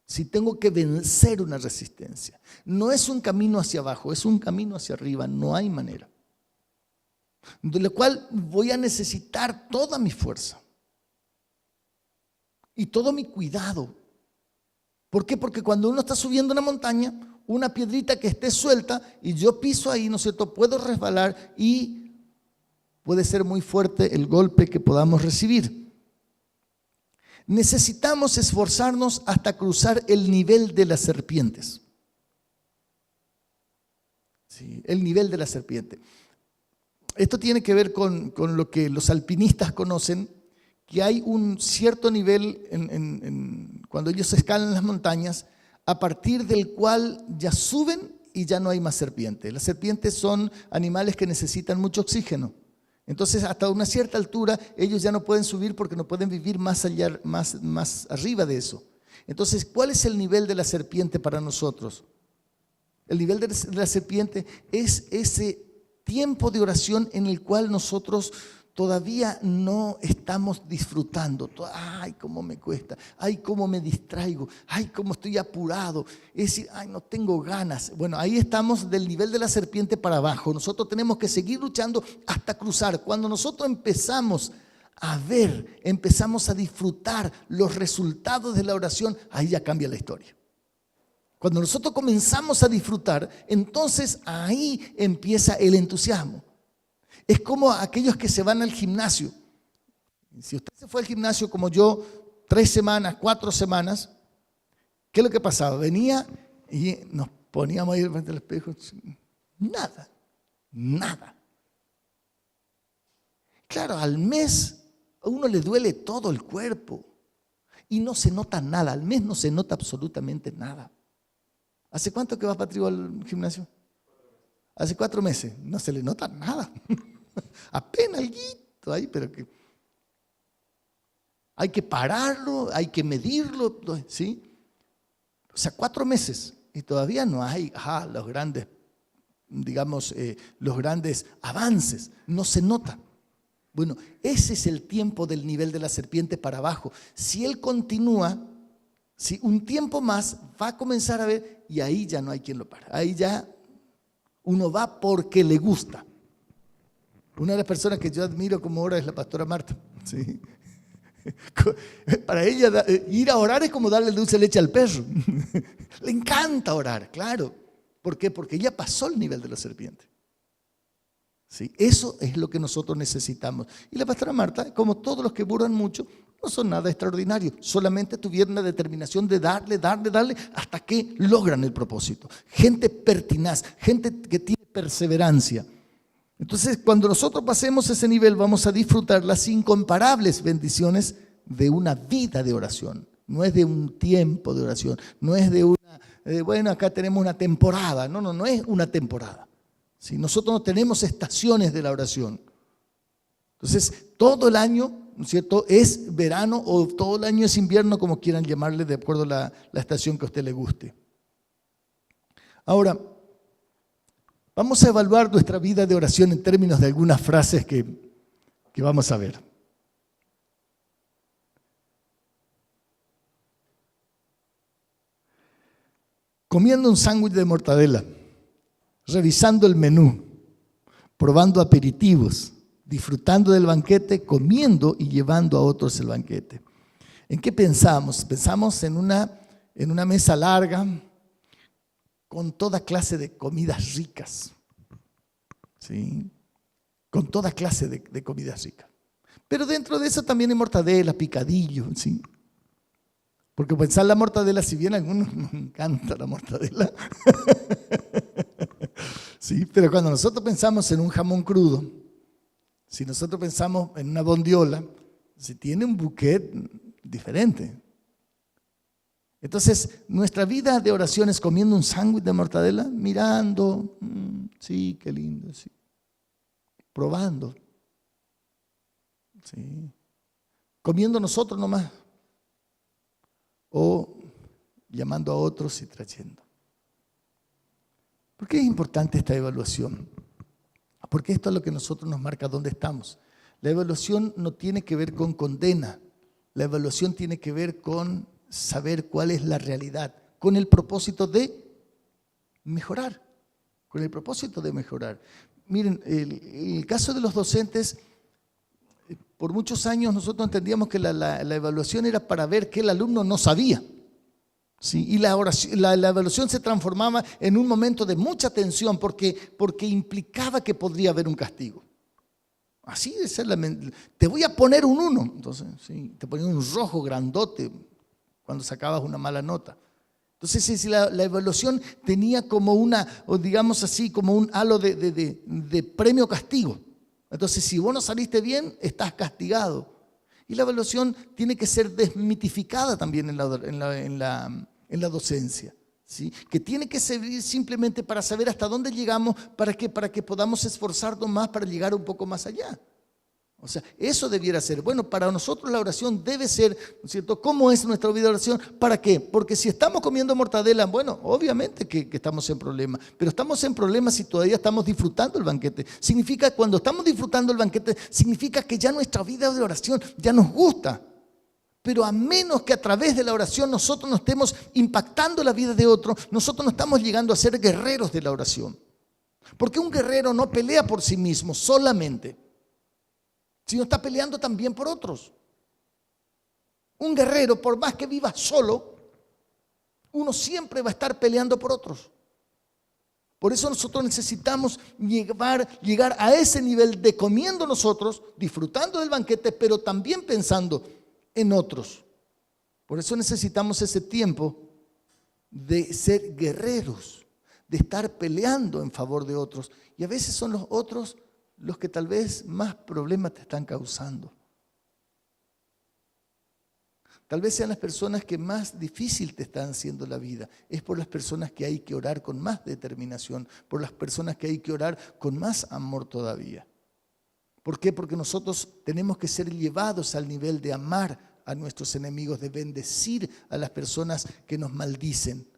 Si tengo que vencer una resistencia, no es un camino hacia abajo, es un camino hacia arriba, no hay manera. De lo cual voy a necesitar toda mi fuerza y todo mi cuidado. ¿Por qué? Porque cuando uno está subiendo una montaña, una piedrita que esté suelta y yo piso ahí, ¿no es cierto?, puedo resbalar y puede ser muy fuerte el golpe que podamos recibir. Necesitamos esforzarnos hasta cruzar el nivel de las serpientes. Sí, el nivel de la serpiente. Esto tiene que ver con lo que los alpinistas conocen, que hay un cierto nivel cuando ellos escalan las montañas, a partir del cual ya suben y ya no hay más serpientes. Las serpientes son animales que necesitan mucho oxígeno. Entonces, hasta una cierta altura, ellos ya no pueden subir porque no pueden vivir más allá, más arriba de eso. Entonces, ¿cuál es el nivel de la serpiente para nosotros? El nivel de la serpiente es ese tiempo de oración en el cual nosotros todavía no estamos disfrutando. Ay, cómo me cuesta, ay, cómo me distraigo, ay, cómo estoy apurado, es decir, ay, no tengo ganas. Bueno, ahí estamos del nivel de la serpiente para abajo. Nosotros tenemos que seguir luchando hasta cruzar. Cuando nosotros empezamos a ver, empezamos a disfrutar los resultados de la oración, ahí ya cambia la historia. Cuando nosotros comenzamos a disfrutar, entonces ahí empieza el entusiasmo. Es como aquellos que se van al gimnasio. Si usted se fue al gimnasio como yo, 3 semanas, 4 semanas, ¿qué es lo que pasaba? Venía y nos poníamos ahí frente al espejo. Nada, nada. Claro, al mes a uno le duele todo el cuerpo y no se nota nada. Al mes no se nota absolutamente nada. ¿Hace cuánto que va Patricio al gimnasio? Hace 4 meses. No se le nota nada. Apenas alguito ahí, pero que hay que pararlo, hay que medirlo, ¿sí? O sea, 4 meses y todavía no hay los grandes, digamos, los grandes avances. No se nota. Bueno, ese es el tiempo del nivel de la serpiente para abajo. Si él continúa, si un tiempo más va a comenzar a ver y ahí ya no hay quien lo pare. Ahí ya uno va porque le gusta. Una de las personas que yo admiro como ora es la pastora Marta. ¿Sí? Para ella ir a orar es como darle dulce leche al perro. Le encanta orar, claro. ¿Por qué? Porque ella pasó el nivel de la serpiente. ¿Sí? Eso es lo que nosotros necesitamos. Y la pastora Marta, como todos los que oran mucho, no son nada extraordinario. Solamente tuvieron la determinación de darle hasta que logran el propósito. Gente pertinaz, gente que tiene perseverancia. Entonces, cuando nosotros pasemos ese nivel, vamos a disfrutar las incomparables bendiciones de una vida de oración. No es de un tiempo de oración, no es de una, bueno, acá tenemos una temporada. No es una temporada. ¿Sí? Nosotros no tenemos estaciones de la oración. Entonces, todo el año, ¿no es cierto?, es verano o todo el año es invierno, como quieran llamarle, de acuerdo a la estación que a usted le guste. Ahora, vamos a evaluar nuestra vida de oración en términos de algunas frases que vamos a ver. Comiendo un sándwich de mortadela, revisando el menú, probando aperitivos, disfrutando del banquete, comiendo y llevando a otros el banquete. ¿En qué pensamos? Pensamos en una mesa larga, con toda clase de comidas ricas, ¿sí? Con toda clase de comidas ricas. Pero dentro de eso también hay mortadela, picadillo, ¿sí? Porque pensar la mortadela, si bien a algunos nos encanta la mortadela, ¿sí? Pero cuando nosotros pensamos en un jamón crudo, si nosotros pensamos en una bondiola, si tiene un bouquet diferente. Entonces, nuestra vida de oración es comiendo un sándwich de mortadela, mirando, sí, qué lindo, sí. Probando, sí. Comiendo nosotros nomás, o llamando a otros y trayendo. ¿Por qué es importante esta evaluación? Porque esto es lo que nosotros nos marca dónde estamos. La evaluación no tiene que ver con condena, la evaluación tiene que ver con saber cuál es la realidad, con el propósito de mejorar, con el propósito de mejorar. Miren, el caso de los docentes, por muchos años nosotros entendíamos que la evaluación era para ver qué el alumno no sabía. ¿Sí? Y la evaluación se transformaba en un momento de mucha tensión porque implicaba que podría haber un castigo. Así de ser te voy a poner un 1. Entonces, sí, te ponía un rojo grandote cuando sacabas una mala nota. Entonces, si la evaluación tenía como o digamos así, como un halo de premio-castigo. Entonces, si vos no saliste bien, estás castigado. Y la evaluación tiene que ser desmitificada también en la docencia, ¿sí? Que tiene que servir simplemente para saber hasta dónde llegamos, para que podamos esforzarnos más para llegar un poco más allá. O sea, eso debiera ser. Bueno, para nosotros la oración debe ser, ¿no es cierto? ¿Cómo es nuestra vida de oración? ¿Para qué? Porque si estamos comiendo mortadela, bueno, obviamente que estamos en problemas, pero estamos en problemas si todavía estamos disfrutando el banquete. Significa, cuando estamos disfrutando el banquete, significa que ya nuestra vida de oración ya nos gusta. Pero a menos que a través de la oración nosotros no estemos impactando la vida de otro, nosotros no estamos llegando a ser guerreros de la oración. Porque un guerrero no pelea por sí mismo solamente, sino está peleando también por otros. Un guerrero, por más que viva solo, uno siempre va a estar peleando por otros. Por eso nosotros necesitamos llegar a ese nivel de comiendo nosotros, disfrutando del banquete, pero también pensando en otros. Por eso necesitamos ese tiempo de ser guerreros, de estar peleando en favor de otros. Y a veces son los otros los que tal vez más problemas te están causando. Tal vez sean las personas que más difícil te están haciendo la vida. Es por las personas que hay que orar con más determinación, por las personas que hay que orar con más amor todavía. ¿Por qué? Porque nosotros tenemos que ser llevados al nivel de amar a nuestros enemigos, de bendecir a las personas que nos maldicen,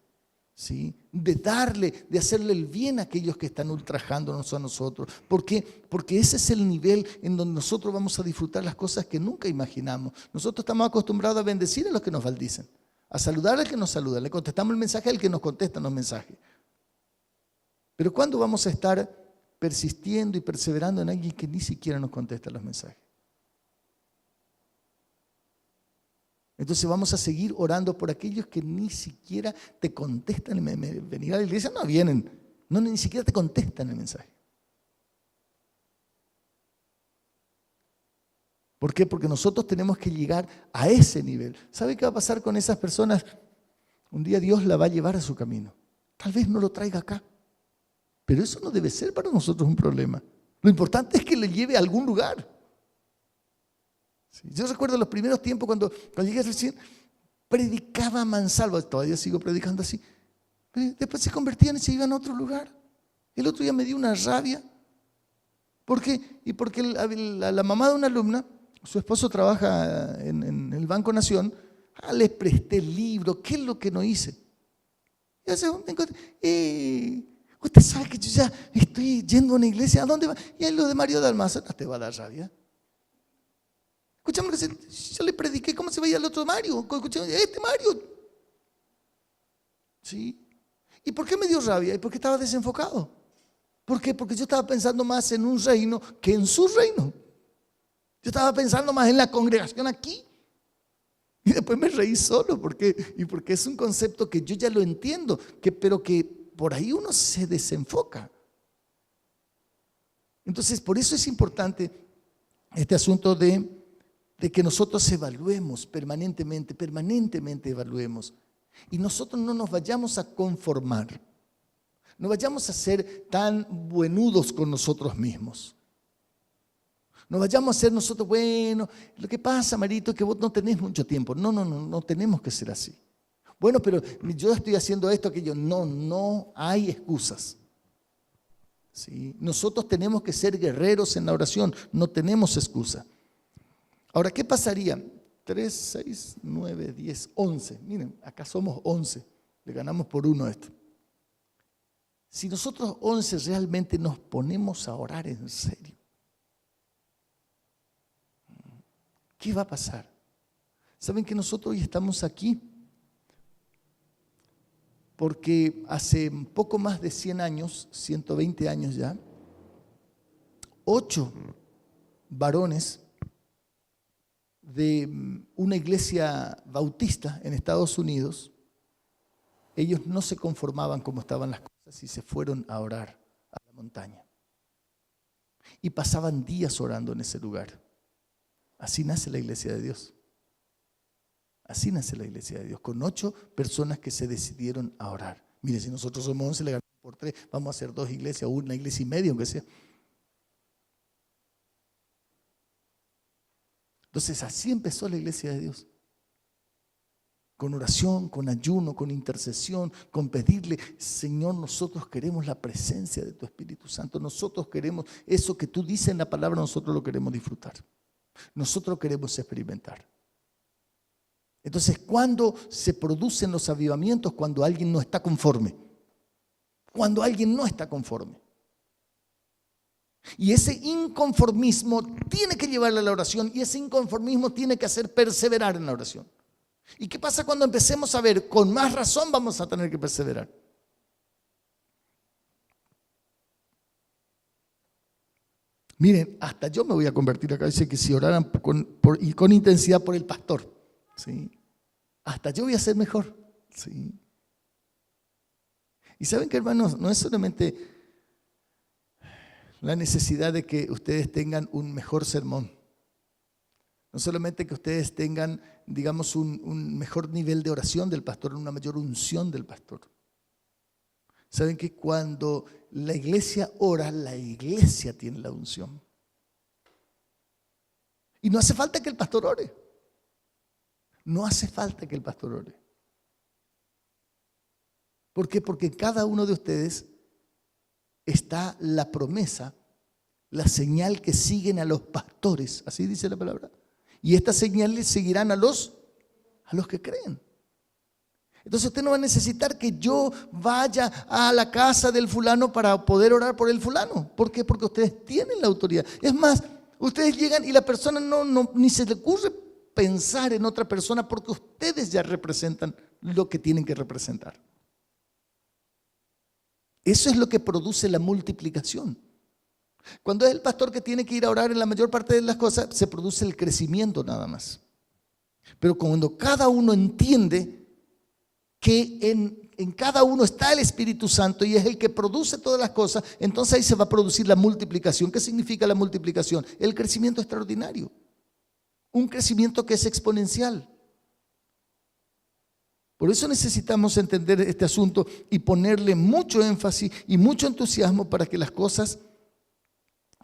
¿sí? De hacerle el bien a aquellos que están ultrajándonos a nosotros. ¿Por qué? Porque ese es el nivel en donde nosotros vamos a disfrutar las cosas que nunca imaginamos. Nosotros estamos acostumbrados a bendecir a los que nos maldicen, a saludar al que nos saluda, le contestamos el mensaje al que nos contesta los mensajes. Pero ¿cuándo vamos a estar persistiendo y perseverando en alguien que ni siquiera nos contesta los mensajes? Entonces vamos a seguir orando por aquellos que ni siquiera te contestan. Venir a la iglesia, no vienen, no, ni siquiera te contestan el mensaje. ¿Por qué? Porque nosotros tenemos que llegar a ese nivel. ¿Sabe qué va a pasar con esas personas? Un día Dios la va a llevar a su camino. Tal vez no lo traiga acá, pero eso no debe ser para nosotros un problema. Lo importante es que le lleve a algún lugar. Sí, yo recuerdo los primeros tiempos cuando llegué recién, predicaba a mansalva, todavía sigo predicando así, pero después se convertían y se iban a otro lugar. El otro día me dio una rabia. ¿Por qué? Y porque la mamá de una alumna, su esposo trabaja en el Banco Nación, le presté el libro, ¿qué es lo que no hice? Y hace, usted sabe que yo ya estoy yendo a una iglesia, ¿a dónde va? Y ahí lo de Mario de Almazán, no te va a dar rabia. Escuchame, yo le prediqué, ¿cómo se veía el otro Mario? Escuchame, este Mario. ¿Sí? ¿Y por qué me dio rabia? ¿Y por qué estaba desenfocado? ¿Por qué? Porque yo estaba pensando más en un reino que en su reino. Yo estaba pensando más en la congregación aquí. Y después me reí solo, porque es un concepto que yo ya lo entiendo, pero que por ahí uno se desenfoca. Entonces, por eso es importante este asunto de que nosotros evaluemos permanentemente evaluemos. Y nosotros no nos vayamos a conformar, no vayamos a ser tan buenudos con nosotros mismos. No vayamos a ser nosotros, bueno, lo que pasa, Marito, es que vos no tenés mucho tiempo. No tenemos que ser así. Bueno, pero yo estoy haciendo esto, aquello. No hay excusas. ¿Sí? Nosotros tenemos que ser guerreros en la oración, no tenemos excusa. Ahora, ¿qué pasaría? 3, 6, 9, 10, 11. Miren, acá somos 11. Le ganamos por 1 esto. Si nosotros 11 realmente nos ponemos a orar en serio, ¿qué va a pasar? ¿Saben que nosotros hoy estamos aquí? Porque hace poco más de 100 años, 120 años ya, 8 varones de una iglesia bautista en Estados Unidos, ellos no se conformaban como estaban las cosas y se fueron a orar a la montaña. Y pasaban días orando en ese lugar. Así nace la iglesia de Dios. Así nace la iglesia de Dios, con 8 personas que se decidieron a orar. Mire, si nosotros somos 11, le ganamos por 3, vamos a hacer 2 iglesias, una iglesia y media, aunque sea. Entonces, así empezó la iglesia de Dios. Con oración, con ayuno, con intercesión, con pedirle, Señor, nosotros queremos la presencia de tu Espíritu Santo. Nosotros queremos eso que tú dices en la palabra, nosotros lo queremos disfrutar. Nosotros queremos experimentar. Entonces, ¿cuándo se producen los avivamientos? Cuando alguien no está conforme. Cuando alguien no está conforme. Y ese inconformismo tiene que llevarle a la oración y ese inconformismo tiene que hacer perseverar en la oración. ¿Y qué pasa cuando empecemos a ver? Con más razón vamos a tener que perseverar. Miren, hasta yo me voy a convertir acá. Dice que si oraran con intensidad por el pastor, ¿sí? Hasta yo voy a ser mejor, ¿sí? Y saben que, hermanos, no es solamente la necesidad de que ustedes tengan un mejor sermón. No solamente que ustedes tengan, digamos, un mejor nivel de oración del pastor, una mayor unción del pastor. Saben que cuando la iglesia ora, la iglesia tiene la unción. Y no hace falta que el pastor ore. No hace falta que el pastor ore. ¿Por qué? Porque en cada uno de ustedes está la promesa, la señal que siguen a los pastores. Así dice la palabra. Y estas señales seguirán a los que creen. Entonces usted no va a necesitar que yo vaya a la casa del fulano para poder orar por el fulano. ¿Por qué? Porque ustedes tienen la autoridad. Es más, ustedes llegan y la persona ni se le ocurre pensar en otra persona porque ustedes ya representan lo que tienen que representar. Eso es lo que produce la multiplicación. Cuando es el pastor que tiene que ir a orar en la mayor parte de las cosas, se produce el crecimiento nada más. Pero cuando cada uno entiende que en cada uno está el Espíritu Santo y es el que produce todas las cosas, entonces ahí se va a producir la multiplicación. ¿Qué significa la multiplicación? El crecimiento extraordinario. Un crecimiento que es exponencial. Por eso necesitamos entender este asunto y ponerle mucho énfasis y mucho entusiasmo para que las cosas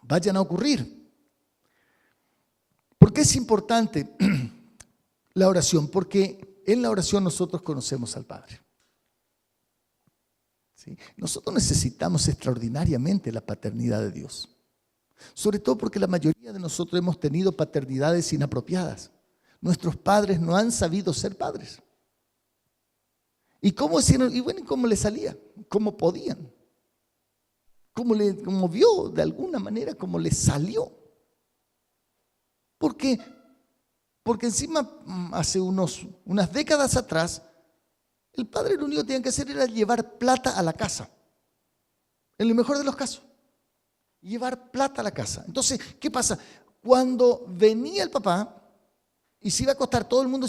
vayan a ocurrir. ¿Por qué es importante la oración? Porque en la oración nosotros conocemos al Padre. ¿Sí? Nosotros necesitamos extraordinariamente la paternidad de Dios. Sobre todo porque la mayoría de nosotros hemos tenido paternidades inapropiadas. Nuestros padres no han sabido ser padres. ¿Y cómo hicieron? Y bueno, ¿cómo les salía? ¿Cómo podían? ¿Cómo vio de alguna manera? ¿Cómo les salió? ¿Por qué? Porque encima hace unas décadas atrás, el padre lo único que tenía que hacer era llevar plata a la casa. En lo mejor de los casos. Llevar plata a la casa. Entonces, ¿qué pasa? Cuando venía el papá y se iba a acostar, todo el mundo,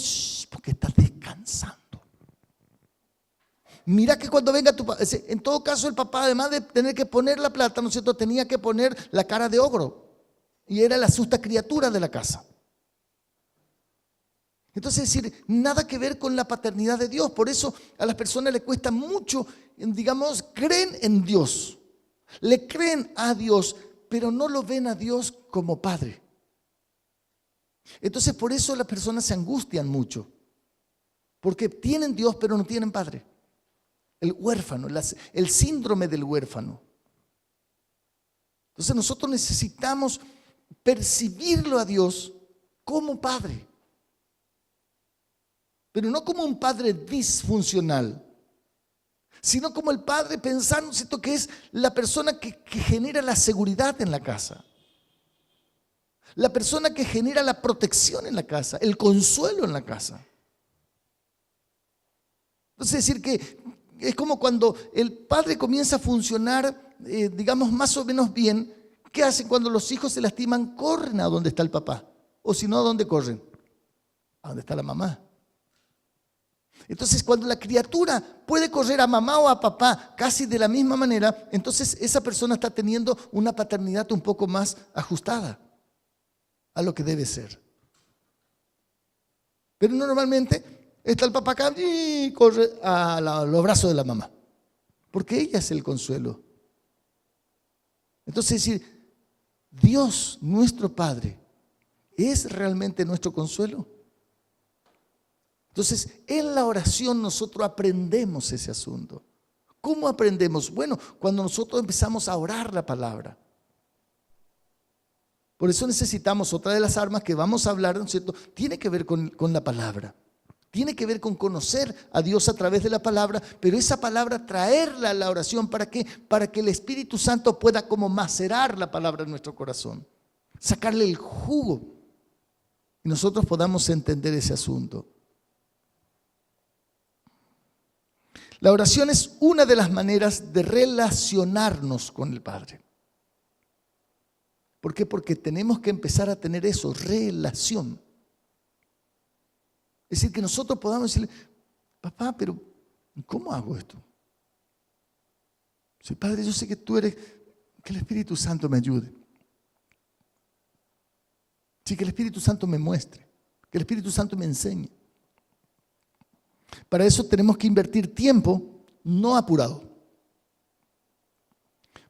porque está descansando. Mira que cuando venga tu papá, en todo caso el papá, además de tener que poner la plata, ¿no es cierto?, tenía que poner la cara de ogro. Y era la asusta criatura de la casa. Entonces, es decir, nada que ver con la paternidad de Dios. Por eso a las personas les cuesta mucho, digamos, creen en Dios. Le creen a Dios, pero no lo ven a Dios como Padre. Entonces, por eso las personas se angustian mucho. Porque tienen Dios, pero no tienen Padre. El huérfano, el síndrome del huérfano. Entonces nosotros necesitamos percibirlo a Dios como Padre. Pero no como un Padre disfuncional, sino como el Padre pensando, ¿cierto?, que es la persona que genera la seguridad en la casa. La persona que genera la protección en la casa, el consuelo en la casa. Entonces, es decir que es como cuando el padre comienza a funcionar, digamos, más o menos bien. ¿Qué hacen cuando los hijos se lastiman? Corren a donde está el papá. O si no, ¿a dónde corren? A donde está la mamá. Entonces, cuando la criatura puede correr a mamá o a papá casi de la misma manera, entonces esa persona está teniendo una paternidad un poco más ajustada a lo que debe ser. Pero normalmente está el papá acá y corre a los brazos de la mamá. Porque ella es el consuelo. Entonces, es decir, Dios, nuestro Padre, ¿es realmente nuestro consuelo? Entonces, en la oración nosotros aprendemos ese asunto. ¿Cómo aprendemos? Bueno, cuando nosotros empezamos a orar la palabra. Por eso necesitamos otra de las armas que vamos a hablar, ¿no es cierto? Tiene que ver con la palabra. Tiene que ver con conocer a Dios a través de la palabra, pero esa palabra traerla a la oración, ¿para qué? Para que el Espíritu Santo pueda como macerar la palabra en nuestro corazón, sacarle el jugo y nosotros podamos entender ese asunto. La oración es una de las maneras de relacionarnos con el Padre. ¿Por qué? Porque tenemos que empezar a tener eso, relación. Es decir, que nosotros podamos decirle, papá, pero ¿cómo hago esto? Sí, Padre, yo sé que tú eres, que el Espíritu Santo me ayude. Sí, que el Espíritu Santo me muestre, que el Espíritu Santo me enseñe. Para eso tenemos que invertir tiempo, no apurado.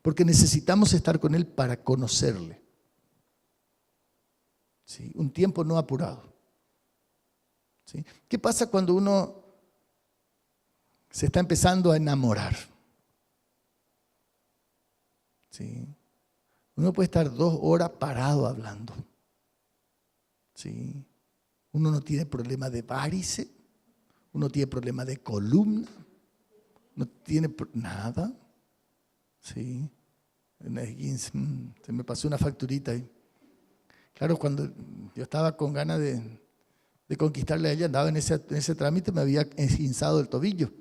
Porque necesitamos estar con Él para conocerle. Sí, un tiempo no apurado. ¿Sí? ¿Qué pasa cuando uno se está empezando a enamorar? ¿Sí? Uno puede estar 2 horas parado hablando. ¿Sí? Uno no tiene problema de varices, uno tiene problema de columna, no tiene nada. ¿Sí? Se me pasó una facturita ahí. Claro, cuando yo estaba con ganas de conquistarle a ella, andaba en ese trámite, me había esguinzado el tobillo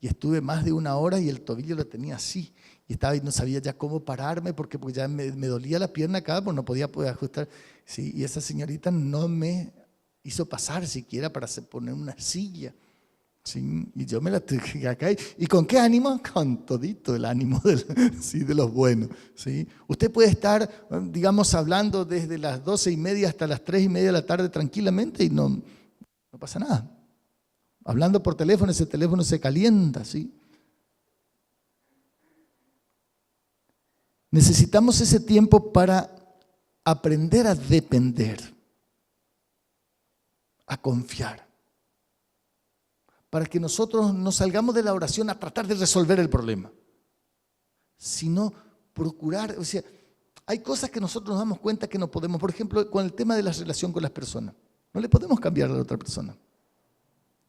y estuve más de 1 hora y el tobillo lo tenía así y estaba y no sabía ya cómo pararme porque ya me dolía la pierna acá, pues no podía poder ajustar. Sí, y esa señorita no me hizo pasar siquiera para poner una silla. Sí, y yo me la traje acá. ¿Y con qué ánimo? Con todito el ánimo de los buenos. ¿Sí? Usted puede estar, digamos, hablando desde las 12:30 hasta las 3:30 de la tarde tranquilamente y no pasa nada. Hablando por teléfono, ese teléfono se calienta. ¿Sí? Necesitamos ese tiempo para aprender a depender, a confiar. Para que nosotros no salgamos de la oración a tratar de resolver el problema, sino procurar, o sea, hay cosas que nosotros nos damos cuenta que no podemos, por ejemplo, con el tema de la relación con las personas, no le podemos cambiar a la otra persona.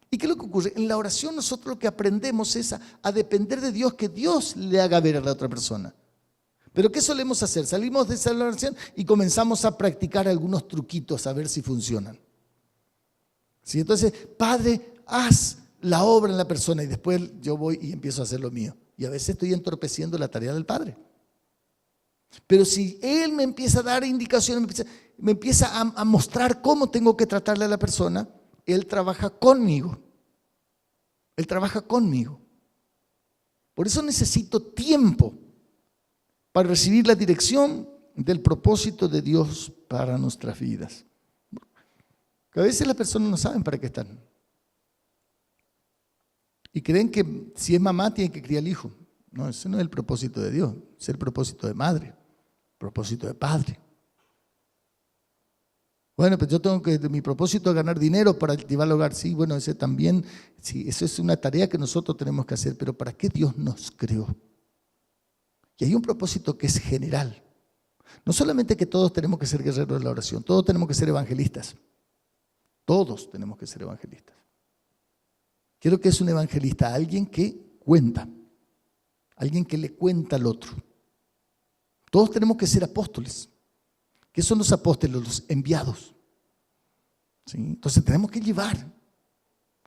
¿Y qué es lo que ocurre? En la oración nosotros lo que aprendemos es a depender de Dios, que Dios le haga ver a la otra persona. Pero ¿qué solemos hacer? Salimos de esa oración y comenzamos a practicar algunos truquitos a ver si funcionan. ¿Sí? Entonces, Padre, haz la obra en la persona y después yo voy y empiezo a hacer lo mío. Y a veces estoy entorpeciendo la tarea del Padre. Pero si Él me empieza a dar indicaciones, me empieza a mostrar cómo tengo que tratarle a la persona, Él trabaja conmigo. Él trabaja conmigo. Por eso necesito tiempo para recibir la dirección del propósito de Dios para nuestras vidas. Que a veces las personas no saben para qué están. Y creen que si es mamá tiene que criar al hijo. No, ese no es el propósito de Dios, es el propósito de madre, el propósito de padre. Bueno, pues yo tengo que, mi propósito es ganar dinero para activar el hogar. Sí, bueno, ese también, sí, eso es una tarea que nosotros tenemos que hacer, pero ¿para qué Dios nos creó? Y hay un propósito que es general. No solamente que todos tenemos que ser guerreros de la oración, todos tenemos que ser evangelistas. Todos tenemos que ser evangelistas. Quiero que es un evangelista, alguien que cuenta, alguien que le cuenta al otro. Todos tenemos que ser apóstoles. ¿Qué son los apóstoles? Los enviados. ¿Sí? Entonces tenemos que llevar,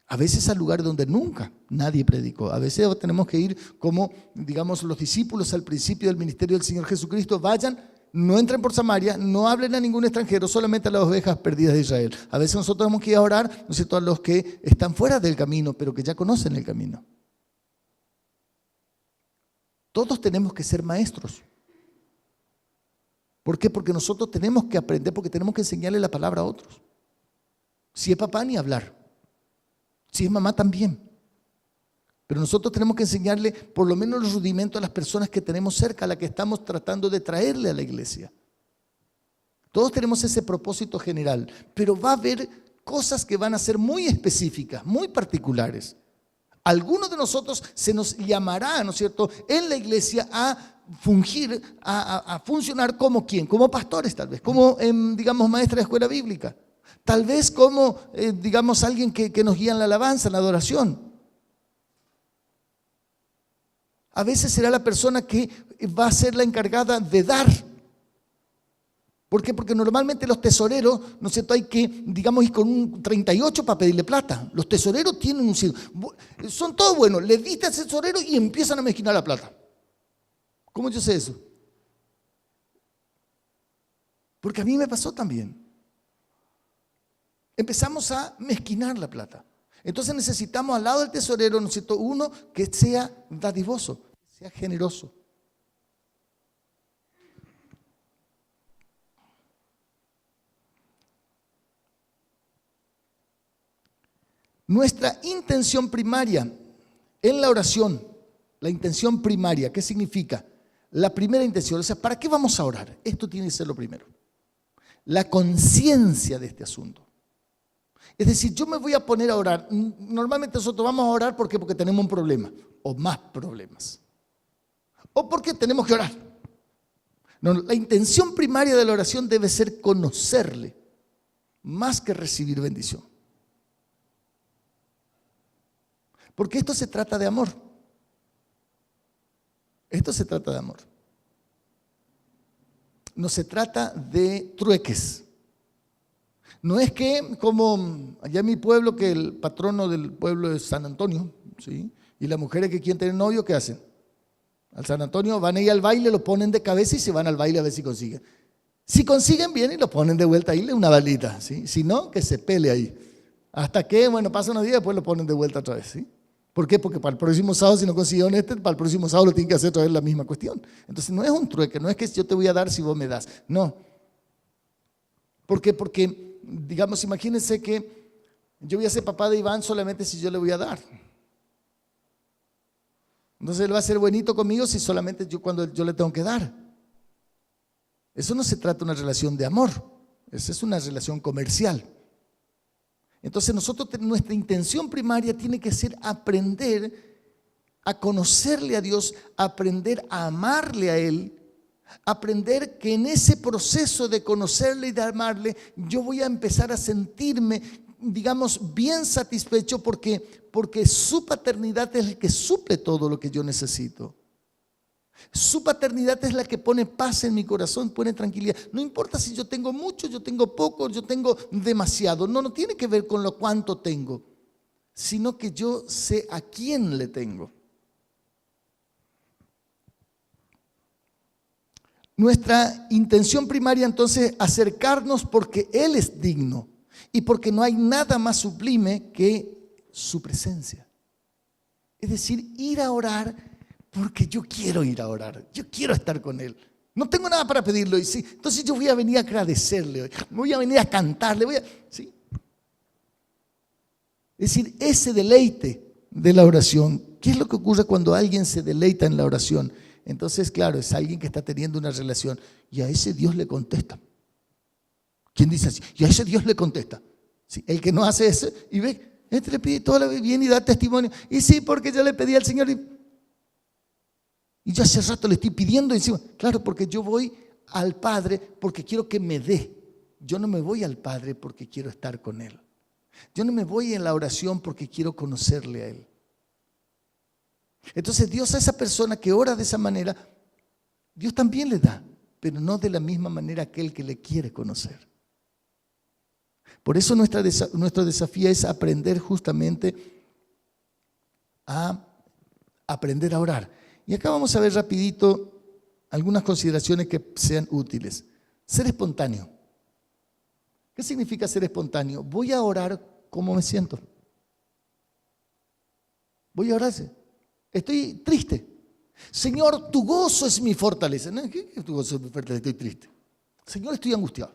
a veces al lugar donde nunca nadie predicó. A veces tenemos que ir como, digamos, los discípulos al principio del ministerio del Señor Jesucristo. Vayan, no entren por Samaria, no hablen a ningún extranjero, solamente a las ovejas perdidas de Israel. A veces nosotros tenemos que ir a orar, ¿no es cierto?, a los que están fuera del camino, pero que ya conocen el camino. Todos tenemos que ser maestros. ¿Por qué? Porque nosotros tenemos que aprender, porque tenemos que enseñarle la palabra a otros. Si es papá, ni hablar. Si es mamá también. Pero nosotros tenemos que enseñarle por lo menos los rudimentos a las personas que tenemos cerca, a las que estamos tratando de traerle a la iglesia. Todos tenemos ese propósito general, pero va a haber cosas que van a ser muy específicas, muy particulares. Algunos de nosotros se nos llamará, ¿no es cierto?, en la iglesia a fungir, a funcionar como ¿quién? Como pastores tal vez, como, digamos, maestra de escuela bíblica. Tal vez como, digamos, alguien que nos guía en la alabanza, en la adoración. A veces será la persona que va a ser la encargada de dar. ¿Por qué? Porque normalmente los tesoreros, ¿no es cierto?, hay que, digamos, ir con un 38 para pedirle plata. Los tesoreros tienen un signo. Son todos buenos. Le diste al tesorero y empiezan a mezquinar la plata. ¿Cómo yo sé eso? Porque a mí me pasó también. Empezamos a mezquinar la plata. Entonces necesitamos al lado del tesorero, ¿no es cierto?, uno que sea dadivoso, que sea generoso. Nuestra intención primaria en la oración, la intención primaria, ¿qué significa? La primera intención, o sea, ¿para qué vamos a orar? Esto tiene que ser lo primero. La conciencia de este asunto. Es decir, yo me voy a poner a orar. Normalmente nosotros vamos a orar porque tenemos un problema o más problemas. O porque tenemos que orar. No, la intención primaria de la oración debe ser conocerle más que recibir bendición. Porque esto se trata de amor. Esto se trata de amor. No se trata de trueques. No es que como allá en mi pueblo, que el patrono del pueblo es San Antonio, ¿sí? Y las mujeres que quieren tener novio, ¿qué hacen? Al San Antonio van a ir al baile, lo ponen de cabeza y se van al baile a ver si consiguen. Si consiguen, bien y lo ponen de vuelta ahí, una balita, ¿sí? Si no, que se pele ahí. Hasta que, bueno, pasan unos días y después lo ponen de vuelta otra vez, ¿sí? ¿Por qué? Porque para el próximo sábado, si no consiguieron para el próximo sábado lo tienen que hacer otra vez la misma cuestión. Entonces no es un trueque, no es que yo te voy a dar si vos me das, no. ¿Por qué? Porque, digamos, imagínense que yo voy a ser papá de Iván solamente si yo le voy a dar. Entonces él va a ser buenito conmigo si solamente cuando yo le tengo que dar. Eso no se trata de una relación de amor, esa es una relación comercial. Entonces nuestra intención primaria tiene que ser aprender a conocerle a Dios, aprender a amarle a Él, aprender que en ese proceso de conocerle y de amarle, yo voy a empezar a sentirme, digamos, bien satisfecho porque su paternidad es el que suple todo lo que yo necesito. Su paternidad es la que pone paz en mi corazón, pone tranquilidad. No importa si yo tengo mucho, yo tengo poco, yo tengo demasiado. No tiene que ver con lo cuánto tengo, sino que yo sé a quién le tengo. Nuestra intención primaria entonces es acercarnos porque Él es digno y porque no hay nada más sublime que su presencia. Es decir, ir a orar porque yo quiero ir a orar, yo quiero estar con Él. No tengo nada para pedirlo, y sí, entonces yo voy a venir a agradecerle hoy, voy a venir a cantarle, ¿sí? Es decir, ese deleite de la oración. ¿Qué es lo que ocurre cuando alguien se deleita en la oración? Entonces, claro, es alguien que está teniendo una relación y a ese Dios le contesta. ¿Quién dice así? Y a ese Dios le contesta. ¿Sí? El que no hace eso y ve, este le pide toda la vida, viene y da testimonio. Y sí, porque yo le pedí al Señor y yo hace rato le estoy pidiendo encima. Claro, porque yo voy al Padre porque quiero que me dé. Yo no me voy al Padre porque quiero estar con Él. Yo no me voy en la oración porque quiero conocerle a Él. Entonces Dios a esa persona que ora de esa manera, Dios también le da, pero no de la misma manera a aquel que le quiere conocer. Por eso nuestro desafío es aprender justamente a aprender a orar. Y acá vamos a ver rapidito algunas consideraciones que sean útiles. Ser espontáneo. ¿Qué significa ser espontáneo? Voy a orar como me siento. Voy a orar. Estoy triste. Señor, tu gozo es mi fortaleza. ¿No? ¿Qué es tu gozo es mi fortaleza? Estoy triste. Señor, estoy angustiado.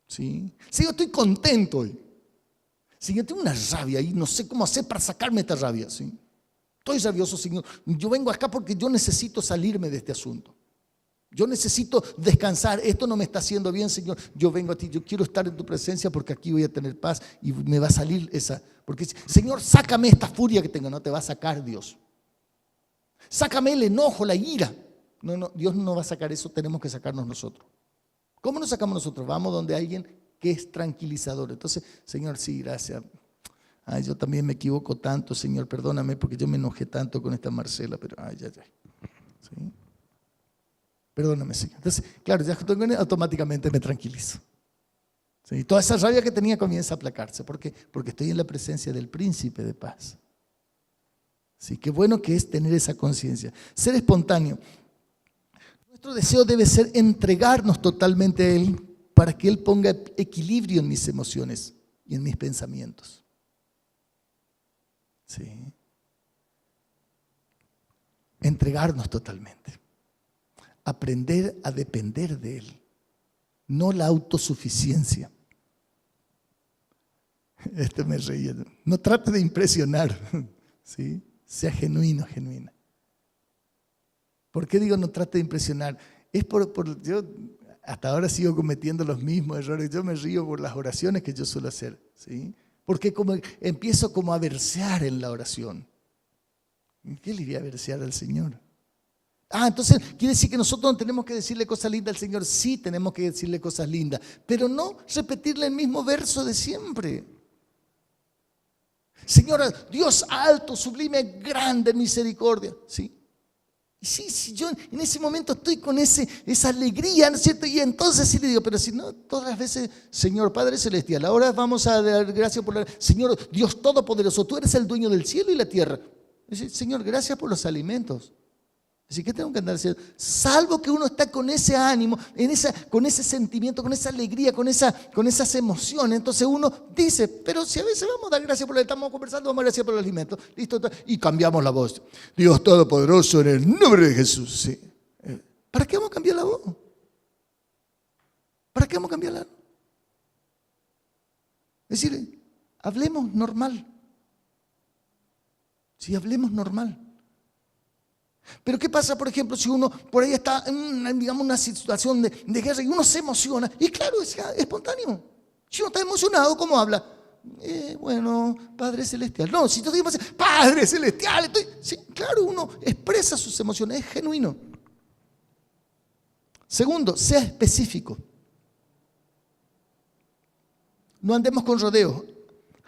¿Sí? Señor, estoy contento hoy. Señor, tengo una rabia y no sé cómo hacer para sacarme esta rabia, ¿sí? Estoy rabioso, Señor. Yo vengo acá porque yo necesito salirme de este asunto. Yo necesito descansar. Esto no me está haciendo bien, Señor. Yo vengo a ti. Yo quiero estar en tu presencia porque aquí voy a tener paz y me va a salir esa. Porque, Señor, sácame esta furia que tengo. No te va a sacar Dios. Sácame el enojo, la ira. No, Dios no va a sacar eso. Tenemos que sacarnos nosotros. ¿Cómo nos sacamos nosotros? Vamos donde alguien que es tranquilizador. Entonces, Señor, sí, gracias. Ay, yo también me equivoco tanto, Señor, perdóname porque yo me enojé tanto con esta Marcela, pero ay. ¿Sí? Perdóname, Señor. Entonces, claro, ya automáticamente me tranquilizo. ¿Sí? Toda esa rabia que tenía comienza a aplacarse. ¿Por qué? Porque estoy en la presencia del príncipe de paz. Sí, qué bueno que es tener esa conciencia. Ser espontáneo. Nuestro deseo debe ser entregarnos totalmente a Él para que Él ponga equilibrio en mis emociones y en mis pensamientos. Sí. Entregarnos totalmente. Aprender a depender de Él. No la autosuficiencia. Me reía. No trate de impresionar. ¿Sí? Sea genuino, genuina. ¿Por qué digo no trate de impresionar? Es yo hasta ahora sigo cometiendo los mismos errores. Yo me río por las oraciones que yo suelo hacer. ¿Sí? Porque empiezo como a versear en la oración. ¿Qué le iría a versear al Señor? Entonces quiere decir que nosotros no tenemos que decirle cosas lindas al Señor. Sí tenemos que decirle cosas lindas, pero no repetirle el mismo verso de siempre. Señor, Dios alto, sublime, grande en misericordia. ¿Sí? Sí, yo en ese momento estoy con esa alegría, ¿no es cierto? Y entonces sí le digo, pero si no, todas las veces, Señor Padre Celestial, ahora vamos a dar gracias por Señor Dios Todopoderoso, tú eres el dueño del cielo y la tierra. Señor, gracias por los alimentos. Así que tengo que andar haciendo, salvo que uno está con ese ánimo, con ese sentimiento, con esa alegría, con esas emociones. Entonces uno dice, pero si a veces vamos a dar gracias por lo que estamos conversando, vamos a dar gracias por los alimentos. Listo, y cambiamos la voz. Dios Todopoderoso en el nombre de Jesús. Sí. ¿Para qué vamos a cambiar la voz? ¿Para qué vamos a cambiar la voz? Es decir, hablemos normal. Sí, hablemos normal. Pero ¿qué pasa, por ejemplo, si uno por ahí está en una situación de guerra y uno se emociona? Y claro, es espontáneo. Si uno está emocionado, ¿cómo habla? Bueno, Padre Celestial. No, si yo digo Padre Celestial, sí, claro, uno expresa sus emociones, es genuino. Segundo, sea específico. No andemos con rodeos.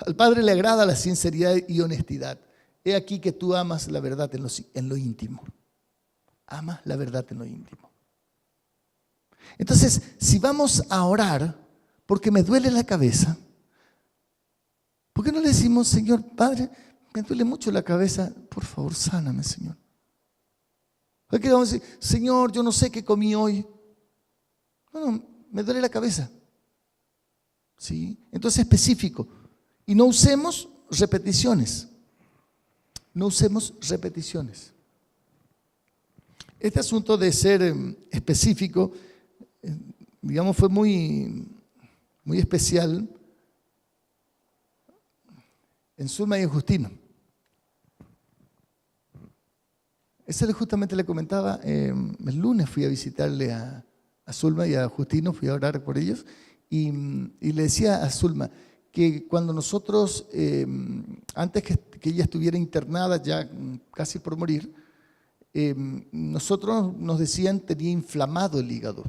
Al Padre le agrada la sinceridad y honestidad. He aquí que tú amas la verdad en lo íntimo. Amas la verdad en lo íntimo. Entonces, si vamos a orar porque me duele la cabeza, ¿por qué no le decimos, Señor, Padre, me duele mucho la cabeza, por favor, sáname, Señor? ¿Por qué vamos a decir, Señor, yo no sé qué comí hoy? No, me duele la cabeza. ¿Sí? Entonces, específico. Y no usemos repeticiones. No usemos repeticiones. Este asunto de ser específico, digamos, fue muy especial en Zulma y en Justino. Eso justamente le comentaba, el lunes fui a visitarle a Zulma y a Justino, fui a orar por ellos, y le decía a Zulma que cuando nosotros, antes que ella estuviera internada ya casi por morir, nosotros nos decían tenía inflamado el hígado.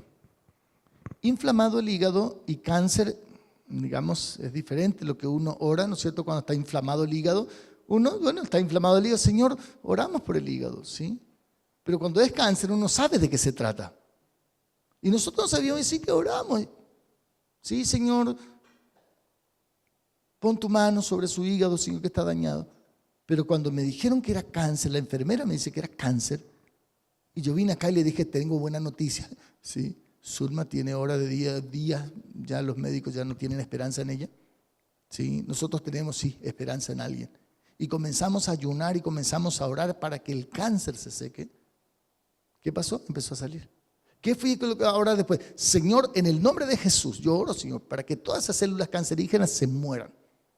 Inflamado el hígado y cáncer, digamos, es diferente lo que uno ora, ¿no es cierto? Cuando está inflamado el hígado, está inflamado el hígado, Señor, oramos por el hígado, ¿sí? Pero cuando es cáncer uno sabe de qué se trata. Y nosotros sabíamos decir que oramos. Sí, Señor, pon tu mano sobre su hígado, Señor, que está dañado. Pero cuando me dijeron que era cáncer, la enfermera me dice que era cáncer, y yo vine acá y le dije, tengo buena noticia. ¿Sí? Zulma tiene hora de días, ya los médicos ya no tienen esperanza en ella. ¿Sí? Nosotros tenemos, sí, esperanza en alguien. Y comenzamos a ayunar y comenzamos a orar para que el cáncer se seque. ¿Qué pasó? Empezó a salir. ¿Qué fui ahora después? Señor, en el nombre de Jesús, yo oro, Señor, para que todas esas células cancerígenas se mueran.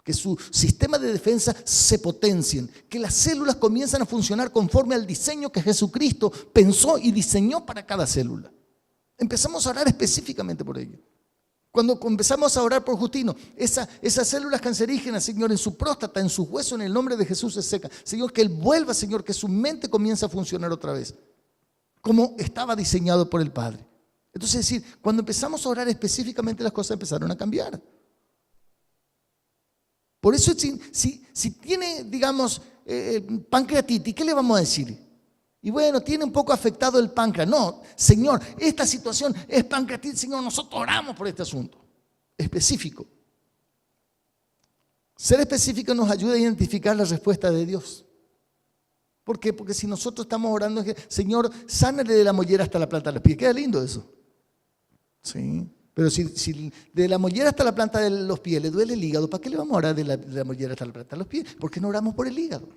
que su sistema de defensa se potencien, que las células comiencen a funcionar conforme al diseño que Jesucristo pensó y diseñó para cada célula. Empezamos a orar específicamente por ello. Cuando empezamos a orar por Justino, esas células cancerígenas, Señor, en su próstata, en sus huesos, en el nombre de Jesús se secan. Señor, que Él vuelva, Señor, que su mente comience a funcionar otra vez, como estaba diseñado por el Padre. Entonces, es decir, cuando empezamos a orar específicamente, las cosas empezaron a cambiar. Por eso, si tiene, digamos, pancreatitis, ¿qué le vamos a decir? Y bueno, tiene un poco afectado el páncreas. No, Señor, esta situación es pancreatitis, Señor, nosotros oramos por este asunto. Específico. Ser específico nos ayuda a identificar la respuesta de Dios. ¿Por qué? Porque si nosotros estamos orando, Señor, sánale de la mollera hasta la planta de los pies. Queda lindo eso. Sí. Pero si de la mollera hasta la planta de los pies le duele el hígado, ¿para qué le vamos a orar de la mollera hasta la planta de los pies? ¿Por qué no oramos por el hígado?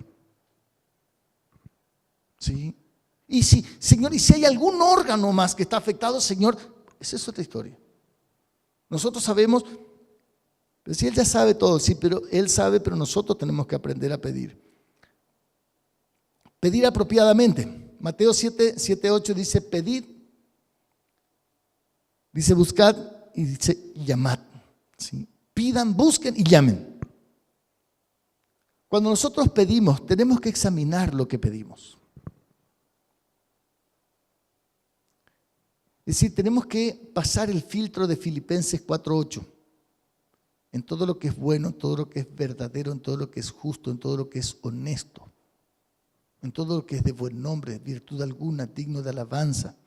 ¿Sí? Y Señor, y si hay algún órgano más que está afectado, Señor, esa es otra historia. Nosotros sabemos, pero si Él ya sabe todo, sí, pero Él sabe, pero nosotros tenemos que aprender a pedir. Pedir apropiadamente. Mateo 7:8 dice, pedid. Dice, buscad y dice, llamad. ¿Sí? Pidan, busquen y llamen. Cuando nosotros pedimos, tenemos que examinar lo que pedimos. Es decir, tenemos que pasar el filtro de Filipenses 4:8. En todo lo que es bueno, en todo lo que es verdadero, en todo lo que es justo, en todo lo que es honesto, en todo lo que es de buen nombre, virtud alguna, digno de alabanza,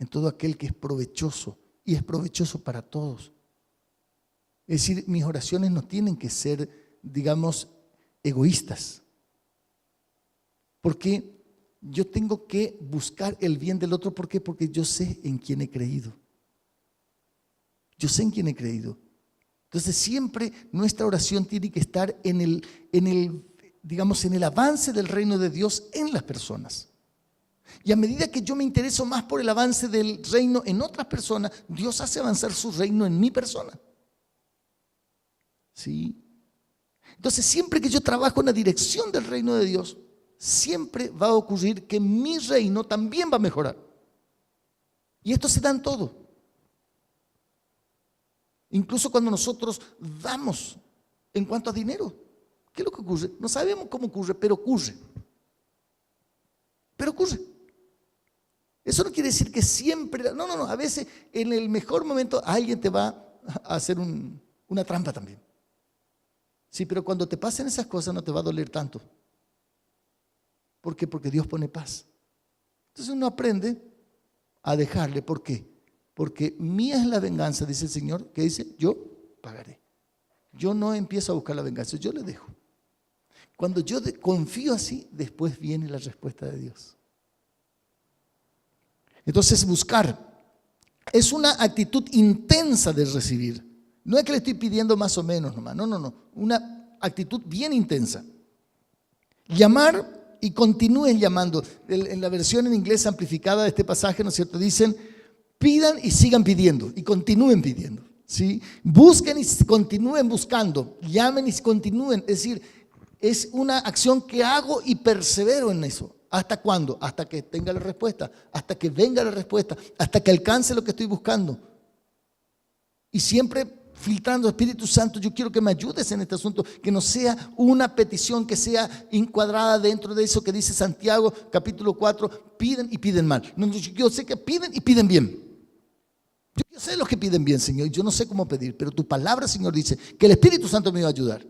en todo aquel que es provechoso. Y es provechoso para todos. Es decir, mis oraciones no tienen que ser, digamos, egoístas. Porque yo tengo que buscar el bien del otro. ¿Por qué? Porque yo sé en quién he creído. Yo sé en quién he creído. Entonces siempre nuestra oración tiene que estar en el avance del reino de Dios en las personas. Y a medida que yo me intereso más por el avance del reino en otras personas, Dios hace avanzar su reino en mi persona. ¿Sí? Entonces, siempre que yo trabajo en la dirección del reino de Dios, siempre va a ocurrir que mi reino también va a mejorar. Y esto se da en todo. Incluso cuando nosotros damos en cuanto a dinero. ¿Qué es lo que ocurre? No sabemos cómo ocurre, pero ocurre. Pero ocurre. Eso no quiere decir que siempre, no, a veces en el mejor momento alguien te va a hacer una trampa también. Sí, pero cuando te pasen esas cosas no te va a doler tanto. ¿Por qué? Porque Dios pone paz. Entonces uno aprende a dejarle. ¿Por qué? Porque mía es la venganza, dice el Señor, que dice, yo pagaré. Yo no empiezo a buscar la venganza, yo le dejo. Cuando yo confío así, después viene la respuesta de Dios. Entonces buscar es una actitud intensa de recibir. No es que le estoy pidiendo más o menos nomás, no. Una actitud bien intensa. Llamar y continúen llamando. En la versión en inglés amplificada de este pasaje, ¿no es cierto? Dicen, pidan y sigan pidiendo y continúen pidiendo. ¿Sí? Busquen y continúen buscando. Llamen y continúen. Es decir, es una acción que hago y persevero en eso. ¿Hasta cuándo? Hasta que tenga la respuesta, hasta que venga la respuesta, hasta que alcance lo que estoy buscando. Y siempre filtrando, Espíritu Santo, yo quiero que me ayudes en este asunto, que no sea una petición que sea encuadrada dentro de eso que dice Santiago, capítulo 4, piden y piden mal. No, yo sé que piden y piden bien. Yo sé los que piden bien, Señor, yo no sé cómo pedir, pero tu palabra, Señor, dice que el Espíritu Santo me va a ayudar.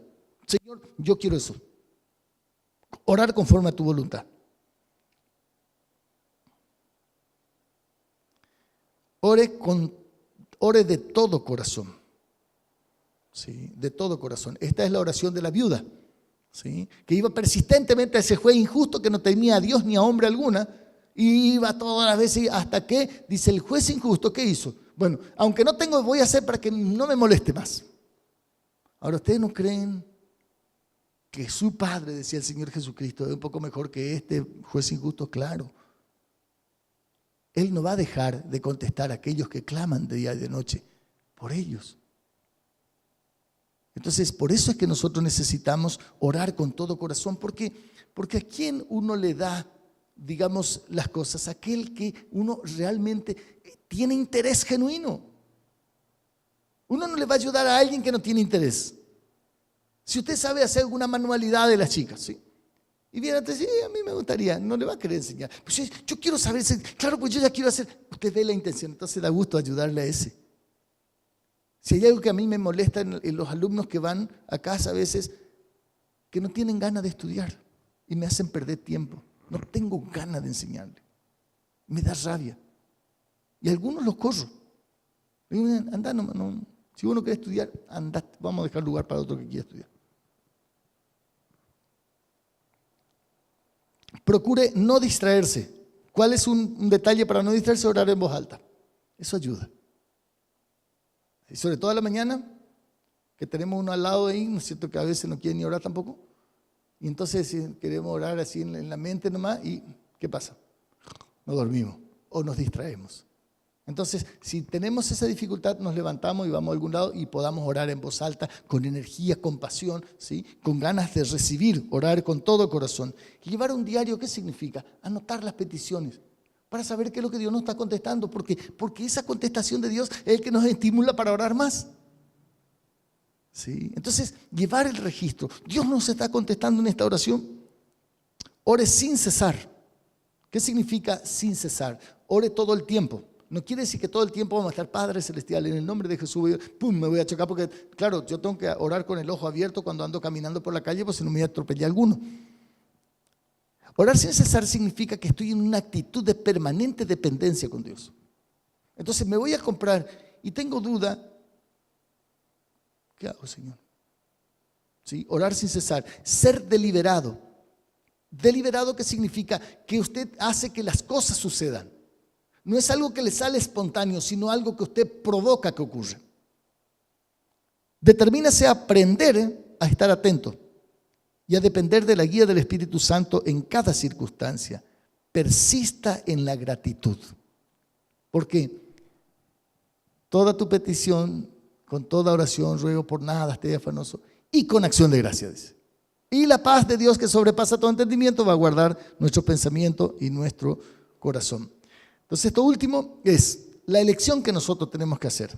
Señor, yo quiero eso. Orar conforme a tu voluntad. Ore de todo corazón. ¿Sí? De todo corazón. Esta es la oración de la viuda. ¿Sí? Que iba persistentemente a ese juez injusto que no temía a Dios ni a hombre alguna. Y iba todas las veces hasta que, dice el juez injusto, ¿qué hizo? Bueno, aunque no tengo, voy a hacer para que no me moleste más. Ahora, ¿ustedes no creen que su Padre, decía el Señor Jesucristo, es un poco mejor que este juez injusto? Claro. Él no va a dejar de contestar a aquellos que claman de día y de noche por ellos. Entonces, por eso es que nosotros necesitamos orar con todo corazón, porque a quién uno le da, digamos, las cosas, aquel que uno realmente tiene interés genuino. Uno no le va a ayudar a alguien que no tiene interés. Si usted sabe hacer alguna manualidad de las chicas, ¿sí? Y viene antes, sí, a mí me gustaría, no le va a querer enseñar. Pues yo quiero saber, claro, pues yo ya quiero hacer. Usted ve la intención, entonces da gusto ayudarle a ese. Si hay algo que a mí me molesta en los alumnos que van a casa a veces, que no tienen ganas de estudiar y me hacen perder tiempo. No tengo ganas de enseñarle. Me da rabia. Y algunos los corro. Le digo, anda, no. Si uno quiere estudiar, anda, vamos a dejar lugar para otro que quiera estudiar. Procure no distraerse. ¿Cuál es un detalle para no distraerse? Orar en voz alta. Eso ayuda. Y sobre todo a la mañana, que tenemos uno al lado ahí, ¿no es cierto? Que a veces no quiere ni orar tampoco. Y entonces queremos orar así en la mente nomás y ¿qué pasa? No dormimos o nos distraemos. Entonces, si tenemos esa dificultad, nos levantamos y vamos a algún lado y podamos orar en voz alta, con energía, con pasión, ¿sí? Con ganas de recibir, orar con todo corazón. Y llevar un diario, ¿qué significa? Anotar las peticiones para saber qué es lo que Dios nos está contestando, porque esa contestación de Dios es el que nos estimula para orar más. ¿Sí? Entonces, llevar el registro. Dios nos está contestando en esta oración. Ore sin cesar. ¿Qué significa sin cesar? Ore todo el tiempo. No quiere decir que todo el tiempo vamos a estar, Padre Celestial, en el nombre de Jesús, pum, me voy a chocar, porque claro, yo tengo que orar con el ojo abierto cuando ando caminando por la calle, pues si no me voy a atropellar alguno. Orar sin cesar significa que estoy en una actitud de permanente dependencia con Dios. Entonces me voy a comprar y tengo duda, ¿qué hago, Señor? ¿Sí? Orar sin cesar, ser deliberado. Deliberado, ¿qué significa? Que usted hace que las cosas sucedan. No es algo que le sale espontáneo, sino algo que usted provoca que ocurra. Determínase a aprender a estar atento y a depender de la guía del Espíritu Santo en cada circunstancia. Persista en la gratitud. Porque toda tu petición, con toda oración, ruego por nada, esté afanoso, y con acción de gracia, dice. Y la paz de Dios que sobrepasa todo entendimiento va a guardar nuestro pensamiento y nuestro corazón. Entonces, esto último es la elección que nosotros tenemos que hacer.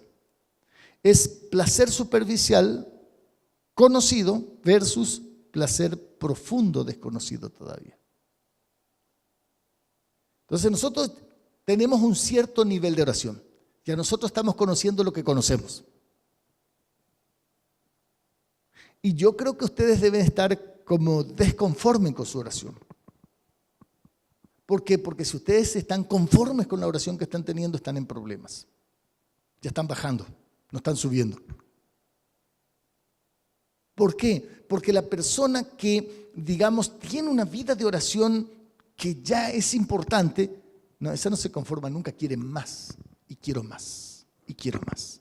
Es placer superficial conocido versus placer profundo desconocido todavía. Entonces, nosotros tenemos un cierto nivel de oración. Ya nosotros estamos conociendo lo que conocemos. Y yo creo que ustedes deben estar como desconformes con su oración. ¿Por qué? Porque si ustedes están conformes con la oración que están teniendo, están en problemas. Ya están bajando, no están subiendo. ¿Por qué? Porque la persona que, digamos, tiene una vida de oración que ya es importante, no, esa no se conforma, nunca quiere más. Y quiero más, y quiero más.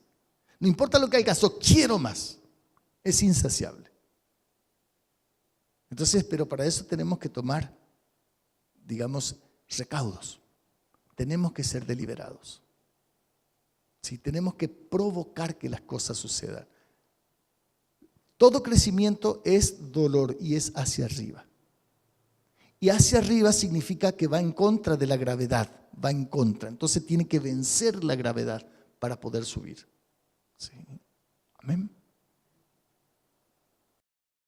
No importa lo que alcanzó, quiero más. Es insaciable. Entonces, pero para eso tenemos que tomar, digamos, recaudos. Tenemos que ser deliberados. ¿Sí? Tenemos que provocar que las cosas sucedan. Todo crecimiento es dolor y es hacia arriba. Y hacia arriba significa que va en contra de la gravedad, va en contra. Entonces tiene que vencer la gravedad para poder subir. ¿Sí? Amén.